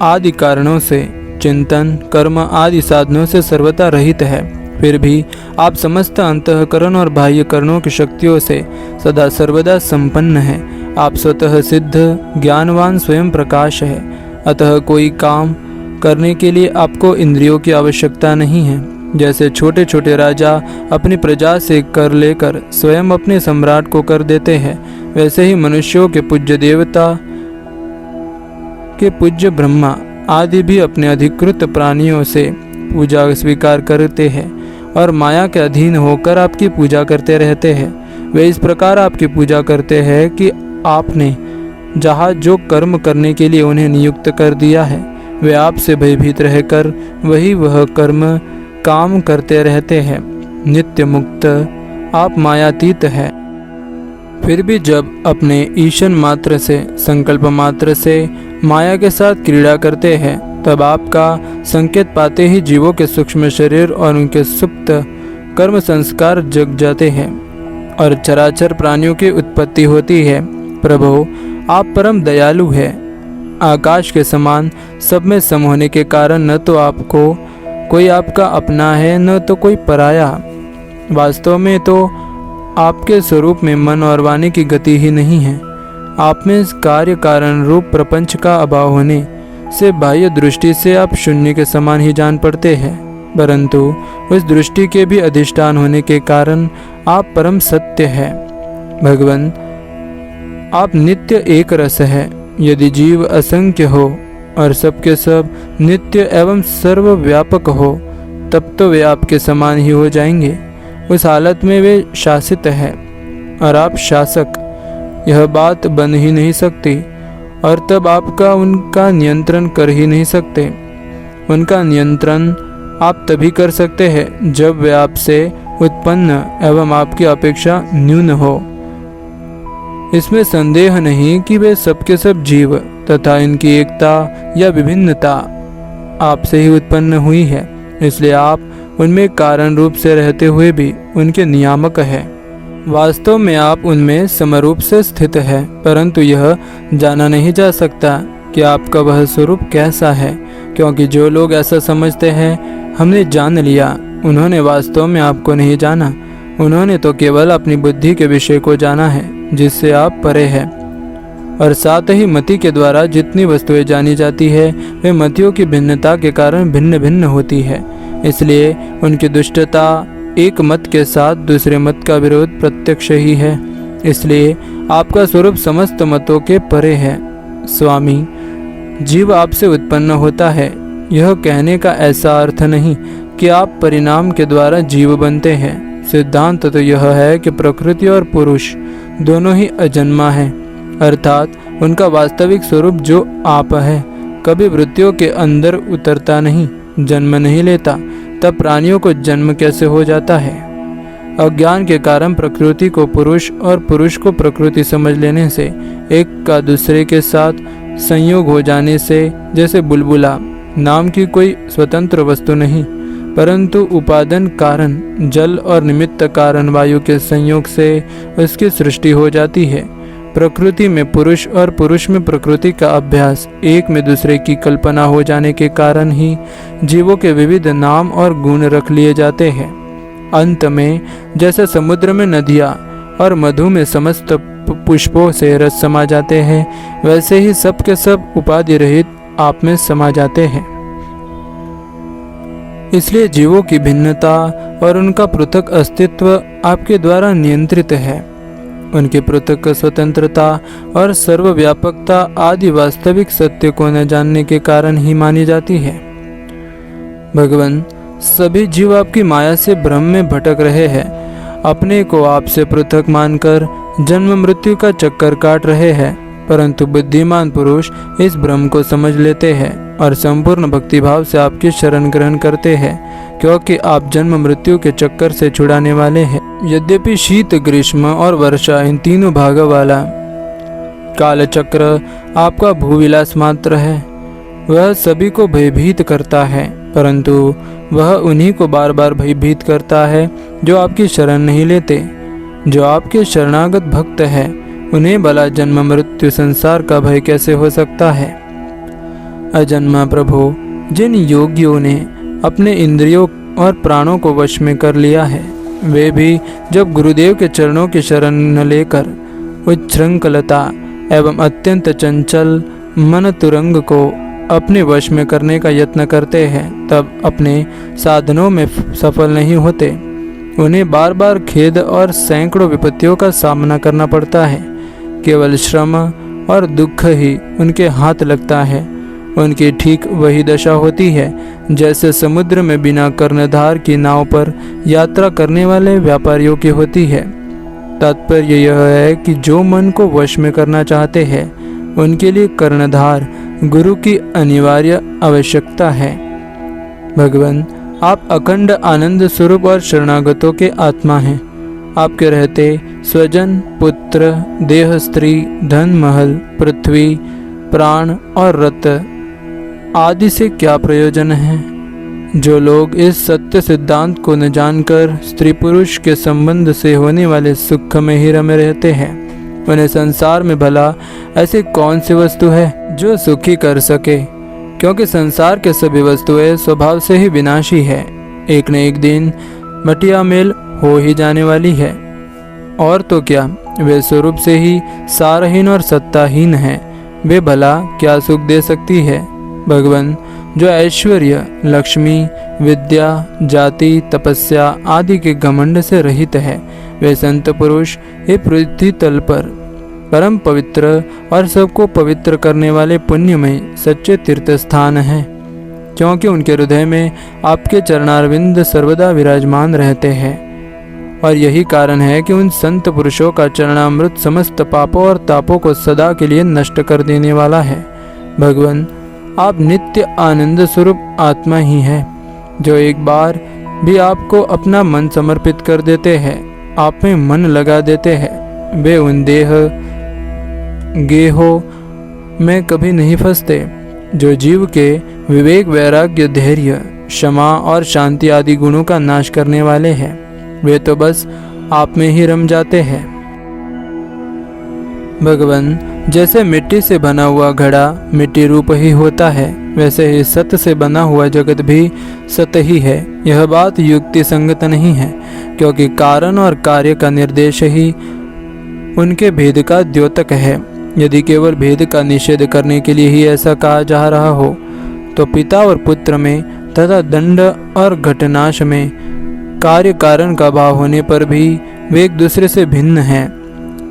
आदि कारणों से, चिंतन, कर्म आदि साधनों से सर्वथा रहित है। फिर भी आप समस्त अंतःकरण और बाह्य करणों की शक्तियों से सदा सर्वदा संपन्न हैं। आप स्वतः सिद्ध, ज्ञानवान, स्वयं प्रकाश है। अतः कोई काम करने के लिए आपको इंद्रियों की आवश्यकता नहीं है। जैसे छोटे छोटे राजा अपनी प्रजा से कर लेकर स्वयं अपने सम्राट को कर देते हैं, वैसे ही मनुष्यों के पूज्य देवता के पूज्य ब्रह्मा आदि भी अपने अधिकृत प्राणियों से पूजा स्वीकार करते हैं और माया के अधीन होकर आपकी पूजा करते रहते हैं। वे इस प्रकार आपकी पूजा करते हैं कि आपने जहाँ जो कर्म करने के लिए उन्हें नियुक्त कर दिया है, वे आपसे भयभीत रहकर वही वह कर्म काम करते रहते हैं। नित्य मुक्त आप मायातीत है। फिर भी जब अपने ईशन मात्र से, संकल्प मात्र से माया के साथ क्रीड़ा करते हैं, तब आपका संकेत पाते ही जीवों के सूक्ष्म शरीर और उनके सुप्त कर्म संस्कार जग जाते हैं और चराचर प्राणियों की उत्पत्ति होती है। प्रभु, आप परम दयालु हैं। आकाश के समान सब में सम होने के कारण न तो आपको कोई आपका अपना है, न तो कोई पराया। वास्तव में तो आपके स्वरूप में मन और वाणी की गति ही नहीं है। आप में इस कार्य कारण रूप प्रपंच का अभाव होने से बाह्य दृष्टि से आप शून्य के समान ही जान पड़ते हैं, परंतु उस दृष्टि के भी अधिष्ठान होने के कारण आप परम सत्य है। भगवान, आप नित्य एक रस है। यदि जीव असंख्य हो और सबके सब नित्य एवं सर्वव्यापक हो, तब तो वे आपके समान ही हो जाएंगे। उस हालत में वे शासित है और आप शासक। यह बात बन ही नहीं सकती और तब आपका उनका नियंत्रण कर ही नहीं सकते। उनका नियंत्रण आप तभी कर सकते हैं जब वे आपसे उत्पन्न एवं आपकी अपेक्षा न्यून हो। इसमें संदेह नहीं कि वे सबके सब जीव तथा इनकी एकता या विभिन्नता आपसे ही उत्पन्न हुई है। इसलिए आप उनमें कारण रूप से रहते हुए भी उनके नियामक है। वास्तव में आप उनमें समरूप से स्थित है, परंतु यह जाना नहीं जा सकता कि आपका वह स्वरूप कैसा है, क्योंकि जो लोग ऐसा समझते हैं हमने जान लिया, उन्होंने वास्तव में आपको नहीं जाना। उन्होंने तो केवल अपनी बुद्धि के विषय को जाना है जिससे आप परे हैं। और साथ ही मति के द्वारा जितनी वस्तुएं जानी जाती है, वे मतियों की भिन्नता के कारण भिन्न भिन्न होती है। इसलिए उनकी दुष्टता एक मत के साथ दूसरे मत का विरोध प्रत्यक्ष ही है। इसलिए आपका स्वरूप समस्त मतों के परे है। स्वामी, जीव आपसे उत्पन्न होता है, यह कहने का ऐसा अर्थ नहीं कि आप परिणाम के द्वारा जीव बनते हैं। सिद्धांत तो यह है कि प्रकृति और पुरुष दोनों ही अजन्मा है, अर्थात उनका वास्तविक स्वरूप जो आप है कभी वृत्तियों के अंदर उतरता नहीं, जन्म नहीं लेता। तब प्राणियों को जन्म कैसे हो जाता है? अज्ञान के कारण प्रकृति को पुरुष और पुरुष को प्रकृति समझ लेने से, एक का दूसरे के साथ संयोग हो जाने से। जैसे बुलबुला नाम की कोई स्वतंत्र वस्तु नहीं, परंतु उपादान कारण जल और निमित्त कारण वायु के संयोग से उसकी सृष्टि हो जाती है। प्रकृति में पुरुष और पुरुष में प्रकृति का अभ्यास, एक में दूसरे की कल्पना हो जाने के कारण ही जीवों के विविध नाम और गुण रख लिए जाते हैं। अंत में जैसे समुद्र में नदियाँ और मधु में समस्त पुष्पों से रस समा जाते हैं, वैसे ही सब के सब उपाधि रहित आप में समा जाते हैं। इसलिए जीवों की भिन्नता और उनका पृथक अस्तित्व आपके द्वारा नियंत्रित है। उनकी पृथक स्वतंत्रता और सर्वव्यापकता आदि वास्तविक सत्य को न जानने के कारण ही मानी जाती है। भगवान, सभी जीव आपकी माया से भ्रम में भटक रहे हैं, अपने को आपसे पृथक मानकर जन्म मृत्यु का चक्कर काट रहे हैं। परंतु बुद्धिमान पुरुष इस भ्रम को समझ लेते हैं और संपूर्ण भक्तिभाव से आपकी शरण ग्रहण करते हैं, क्योंकि आप जन्म मृत्यु के चक्कर से छुड़ाने वाले हैं। यद्यपि शीत, ग्रीष्म और वर्षा इन तीनों भागों वाला कालचक्र आपका भूविलास मात्र है, वह सभी को भयभीत करता है, परंतु वह उन्हीं को बार बार भयभीत करता है जो आपकी शरण नहीं लेते। जो आपके शरणागत भक्त है, उन्हें भला जन्म मृत्यु संसार का भय कैसे हो सकता है? अजन्मा प्रभु, जिन योगियों ने अपने इंद्रियों और प्राणों को वश में कर लिया है, वे भी जब गुरुदेव के चरणों की शरण न लेकर उच्छृंखलता एवं अत्यंत चंचल मन तुरंग को अपने वश में करने का यत्न करते हैं, तब अपने साधनों में सफल नहीं होते। उन्हें बार बार खेद और सैकड़ों विपत्तियों का सामना करना पड़ता है। केवल श्रम और दुख ही उनके हाथ लगता है। उनकी ठीक वही दशा होती है जैसे समुद्र में बिना कर्णधार की नाव पर यात्रा करने वाले व्यापारियों की होती है। तात्पर्य यह है कि जो मन को वश में करना चाहते हैं, उनके लिए कर्णधार गुरु की अनिवार्य आवश्यकता है। भगवान, आप अखंड आनंद स्वरूप और शरणागतों के आत्मा हैं। आपके रहते स्वजन, पुत्र, देह, स्त्री, धन, महल, पृथ्वी, प्राण और रत आदि से क्या प्रयोजन है? जो लोग इस सत्य सिद्धांत को न जानकर स्त्री पुरुष के संबंध से होने वाले सुख में ही रमे रहते हैं, उन्हें संसार में भला ऐसी कौन सी वस्तु है जो सुखी कर सके? क्योंकि संसार के सभी वस्तुएं स्वभाव से ही विनाशी है, एक न एक दिन मटिया मेल हो ही जाने वाली है। और तो क्या, वे स्वरूप से ही सारहीन और सत्ताहीन है, वे भला क्या सुख दे सकती है? भगवान, जो ऐश्वर्य, लक्ष्मी, विद्या, जाति, तपस्या आदि के घमंड से रहित है, वे संत पुरुष ये पृथ्वी तल पर परम पवित्र और सबको पवित्र करने वाले पुण्यमय सच्चे तीर्थ स्थान हैं, क्योंकि उनके हृदय में आपके चरणारविंद सर्वदा विराजमान रहते हैं। और यही कारण है कि उन संत पुरुषों का चरणामृत समस्त पापों और तापों को सदा के लिए नष्ट कर देने वाला है। भगवान, आप नित्य आनंद स्वरूप आत्मा ही है, जो एक बार भी आपको अपना मन समर्पित कर देते हैं, आप में मन लगा देते हैं, वे उन देह गेहों में कभी नहीं फंसते जो जीव के विवेक, वैराग्य, धैर्य, क्षमा और शांति आदि गुणों का नाश करने वाले हैं। वे तो बस आप में ही रम जाते हैं। भगवान, जैसे मिट्टी से बना हुआ घड़ा मिट्टी रूप ही होता है, वैसे ही सत्य से बना हुआ जगत भी सत्य ही है। यह बात युक्ति संगत नहीं है, क्योंकि कारण और कार्य का निर्देश ही उनके भेद का द्योतक है। यदि केवल भेद का निषेध करने के लिए ही ऐसा कहा जा रहा हो, तो पिता और पुत्र में तथा दंड और घटनाश में कार्य कारण का भाव होने पर भी वे एक दूसरे से भिन्न हैं।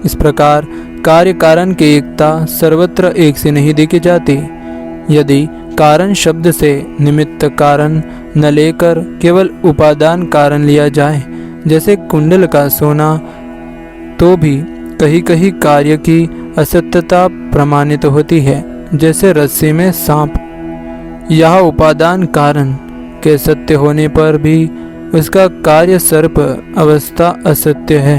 इस प्रकार कार्य कारण की एकता सर्वत्र एक से नहीं देखी जाती। यदि कारण शब्द से निमित्त कारण न लेकर केवल उपादान कारण लिया जाए, जैसे कुंडल का सोना, तो भी कहीं कहीं कार्य की असत्यता प्रमाणित होती है, जैसे रस्सी में सांप। यह उपादान कारण के सत्य होने पर भी उसका कार्य सर्प अवस्था असत्य है।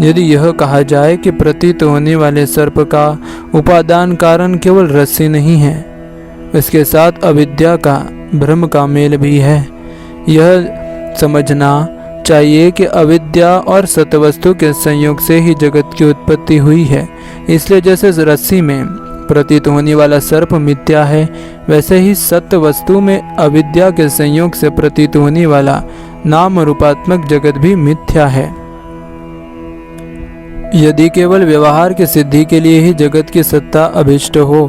यदि यह कहा जाए कि प्रतीत होने वाले सर्प का उपादान कारण केवल रस्सी नहीं है, इसके साथ अविद्या का भ्रम का मेल भी है। यह समझना चाहिए कि अविद्या और सतवस्तु के संयोग से ही जगत की उत्पत्ति हुई है। इसलिए जैसे रस्सी में प्रतीत होने वाला सर्प मिथ्या है, वैसे ही सत्य वस्तु में अविद्या के संयोग से प्रतीत होने वाला नाम रूपात्मक जगत भी मिथ्या है। यदि केवल व्यवहार की सिद्धि के लिए ही जगत की सत्ता अभिष्ट हो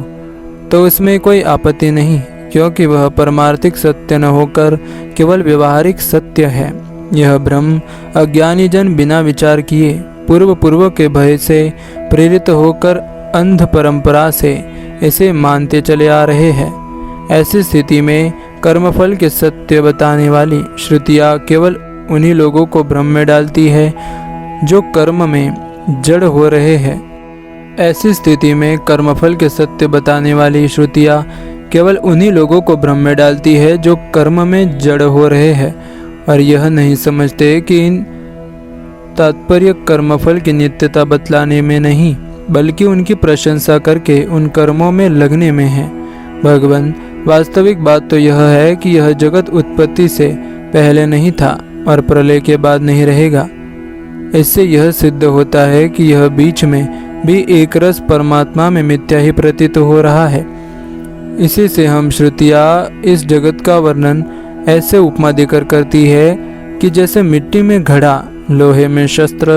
तो उसमें कोई आपत्ति नहीं, क्योंकि वह परमार्थिक सत्य न होकर केवल व्यवहारिक सत्य है। यह भ्रम अज्ञानी जन बिना विचार किए पूर्व के भय से प्रेरित होकर अंध परंपरा से इसे मानते चले आ रहे हैं। ऐसी स्थिति में कर्मफल के सत्य बताने वाली श्रुतियाँ केवल उन्हीं लोगों को भ्रम में डालती है जो कर्म में जड़ हो रहे हैं। ऐसी स्थिति में कर्मफल के सत्य बताने वाली श्रुतियाँ केवल उन्हीं लोगों को भ्रम में डालती है जो कर्म में जड़ हो रहे हैं और यह नहीं समझते कि इन तात्पर्य कर्मफल की नित्यता बतलाने में नहीं, बल्कि उनकी प्रशंसा करके उन कर्मों में लगने में है। भगवान, वास्तविक बात तो यह है कि यह जगत उत्पत्ति से पहले नहीं था और प्रलय के बाद नहीं रहेगा। इससे यह सिद्ध होता है कि यह बीच में भी एक रस परमात्मा में मिथ्या ही प्रतीत हो रहा है। इसी से हम श्रुतियाँ इस जगत का वर्णन ऐसे उपमा देकर करती है कि जैसे मिट्टी में घड़ा, लोहे में शस्त्र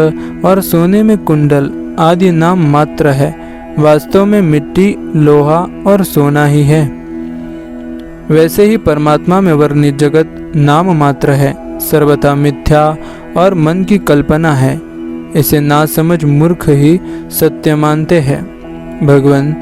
और सोने में कुंडल आदि नाम मात्र है, वास्तव में मिट्टी, लोहा और सोना ही है। वैसे ही परमात्मा में वर्णित जगत नाम मात्र है, सर्वथा मिथ्या और मन की कल्पना है। इसे नासमझ मूर्ख ही सत्य मानते हैं। भगवान,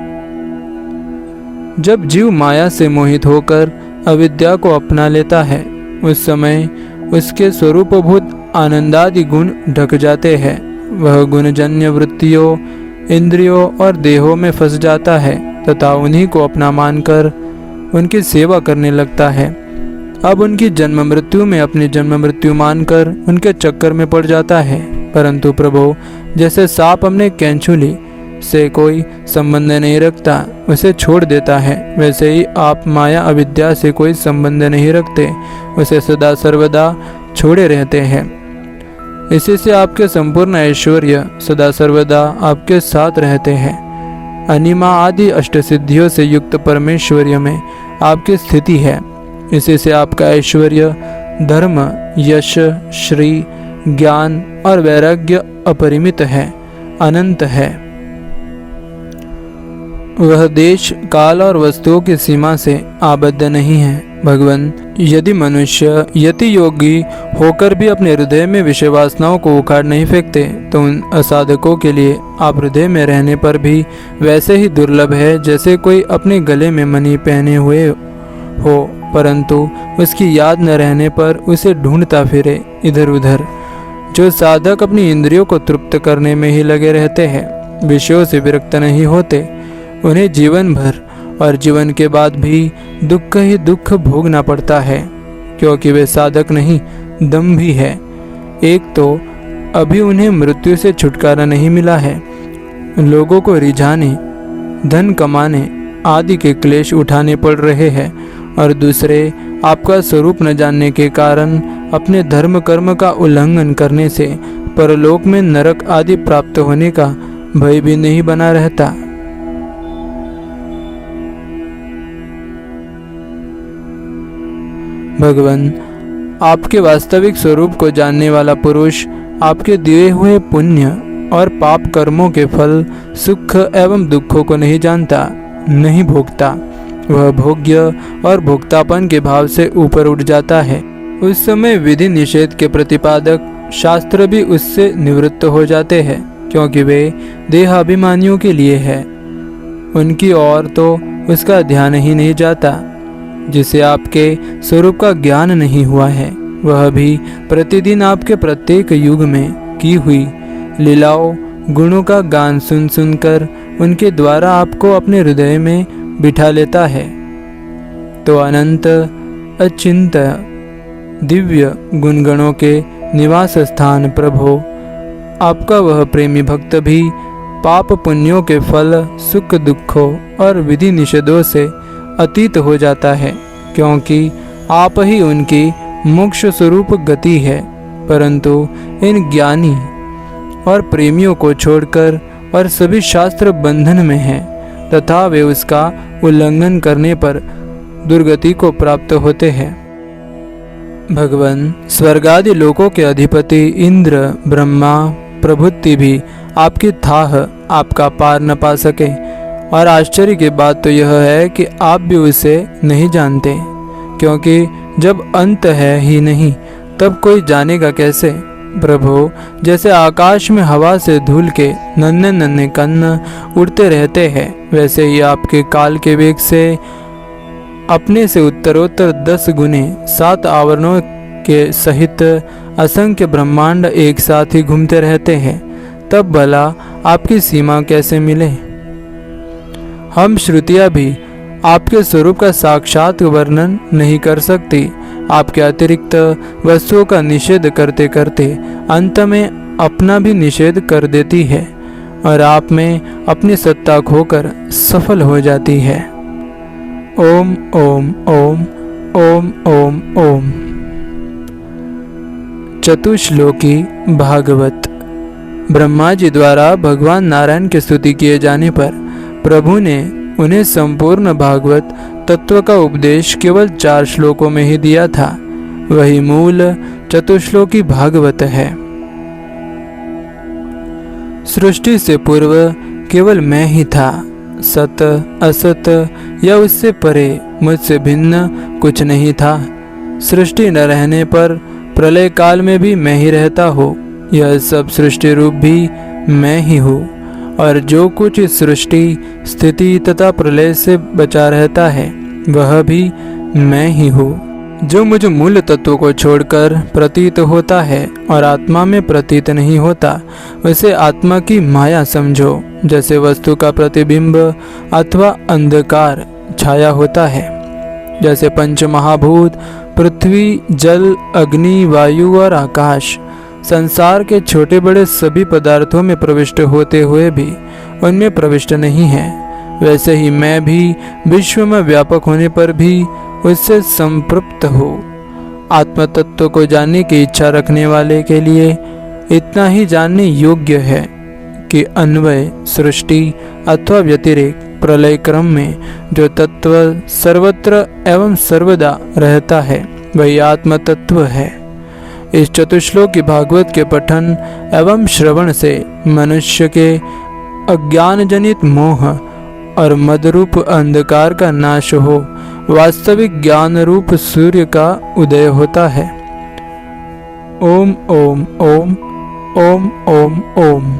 जब जीव माया से मोहित होकर अविद्या को अपना लेता है, उस समय उसके स्वरूपभूत आनंदादि गुण ढक जाते हैं। वह गुणजन्य वृत्तियों, इंद्रियों और देहों में फंस जाता है तथा उन्हीं को अपना मानकर उनकी सेवा करने लगता है। अब उनकी जन्म मृत्यु में अपनी जन्म मृत्यु मानकर उनके चक्कर में पड़ जाता है। परंतु प्रभु, जैसे सांप अपने कैंचुली से कोई संबंध नहीं रखता, उसे छोड़ देता है, वैसे ही आप माया अविद्या से कोई संबंध नहीं रखते, उसे सदा सर्वदा छोड़े रहते हैं। इसी से आपके संपूर्ण ऐश्वर्य सदा सर्वदा आपके साथ रहते हैं। अनिमा आदि अष्टसिद्धियों से युक्त परमेश्वर्य में आपकी स्थिति है। इसी से आपका ऐश्वर्य, धर्म, यश, श्री, ज्ञान और वैराग्य अपरिमित है, अनंत है। वह देश, काल और वस्तुओं की सीमा से आबद्ध नहीं है। भगवान, यदि मनुष्य यति योगी होकर भी अपने हृदय में विषय वासनाओं को उखाड़ नहीं फेंकते, तो उन असाधकों के लिए आप हृदय में रहने पर भी वैसे ही दुर्लभ है जैसे कोई अपने गले में मणि पहने हुए हो, परंतु उसकी याद न रहने पर उसे ढूंढता फिरे इधर उधर। जो साधक अपनी इंद्रियों को तृप्त करने में ही लगे रहते हैं, विषयों से विरक्त नहीं होते, उन्हें जीवन भर और जीवन के बाद भी दुख ही दुख भोगना पड़ता है, क्योंकि वे साधक नहीं, दंभी है। एक तो अभी उन्हें मृत्यु से छुटकारा नहीं मिला है, लोगों को रिझाने, धन कमाने आदि के क्लेश उठाने पड़ रहे हैं, और दूसरे आपका स्वरूप न जानने के कारण अपने धर्म कर्म का उल्लंघन करने से परलोक में नरक आदि प्राप्त होने का भय भी नहीं बना रहता। भगवान, आपके वास्तविक स्वरूप को जानने वाला पुरुष आपके दिए हुए पुण्य और पाप कर्मों के फल, सुख एवं दुखों को नहीं जानता, नहीं भोगता। वह भोग्य और भोक्तापन के भाव से ऊपर उठ जाता है। उस समय विधि निषेध के प्रतिपादक शास्त्र भी उससे निवृत्त हो जाते हैं, क्योंकि वे देहाभिमानियों के लिए है। उनकी ओर तो उसका ध्यान ही नहीं जाता। जिसे आपके स्वरूप का ज्ञान नहीं हुआ है, वह भी प्रतिदिन आपके प्रत्येक युग में की हुई लीलाओं गुणों का गान सुन सुनकर उनके द्वारा आपको अपने हृदय में बिठा लेता है। तो अनंत अचिंत दिव्य गुणगणों के निवास स्थान प्रभु, आपका वह प्रेमी भक्त भी पाप पुण्यों के फल, सुख दुखों और विधि निषेधों से अतीत हो जाता है, क्योंकि आप ही उनकी मोक्ष स्वरूप गति है। परंतु इन ज्ञानी और प्रेमियों को छोड़कर और सभी शास्त्र बंधन में हैं तथा वे उसका उल्लंघन करने पर दुर्गति को प्राप्त होते हैं। भगवान स्वर्गादि लोकों के अधिपति इंद्र, ब्रह्मा प्रभुति भी आपकी थाह आपका पार न पा सके। और आश्चर्य की बात तो यह है कि आप भी उसे नहीं जानते, क्योंकि जब अंत है ही नहीं तब कोई जानेगा कैसे। प्रभु, जैसे आकाश में हवा से धूल के नन्हे नन्हे कण उड़ते रहते हैं, वैसे ही आपके काल के वेग से अपने से उत्तरोत्तर 10 गुने 7 आवरणों के सहित असंख्य ब्रह्मांड एक साथ ही घूमते रहते हैं। तब भला आपकी सीमा कैसे मिले? हम श्रुतियाँ भी आपके स्वरूप का साक्षात वर्णन नहीं कर सकती। आपके अतिरिक्त वस्तुओं का निषेध करते करते अंत में अपना भी निषेध कर देती है और आप में अपनी सत्ता खोकर सफल हो जाती है। ओम ओम ओम ओम ओम ओम। चतुश्लोकी भागवत। ब्रह्मा जी द्वारा भगवान नारायण की स्तुति किए जाने पर प्रभु ने उन्हें संपूर्ण भागवत तत्व का उपदेश केवल 4 श्लोकों में ही दिया था। वही मूल चतुश्लोकी भागवत है। सृष्टि से पूर्व केवल मैं ही था। सत असत या उससे परे मुझसे भिन्न कुछ नहीं था। सृष्टि न रहने पर प्रलय काल में भी मैं ही रहता हूँ। यह सब सृष्टि रूप भी मैं ही हूँ, और जो कुछ इस सृष्टि स्थिति तथा प्रलय से बचा रहता है वह भी मैं ही हूँ। जो मुझ मूल तत्व को छोड़कर प्रतीत होता है और आत्मा में प्रतीत नहीं होता, उसे आत्मा की माया समझो। जैसे वस्तु का प्रतिबिंब अथवा अंधकार छाया होता है, जैसे पंच महाभूत पृथ्वी, जल, अग्नि, वायु और आकाश संसार के छोटे बड़े सभी पदार्थों में प्रविष्ट होते हुए भी उनमें प्रविष्ट नहीं है, वैसे ही मैं भी विश्व में व्यापक होने पर भी उससे संपृक्त हो। आत्म तत्व को जानने की इच्छा रखने वाले के लिए इतना ही जानने योग्य है कि अन्वय, सृष्टि अथवा व्यतिरेक, प्रलय क्रम में जो तत्व सर्वत्र एवं सर्वदा रहता है वही आत्म तत्व है। इस चतुश्लोकी भागवत के पठन एवं श्रवण से मनुष्य के अज्ञान जनित मोह और मदरूप अंधकार का नाश हो वास्तविक ज्ञान रूप सूर्य का उदय होता है। ओम ओम ओम ओम ओम ओम।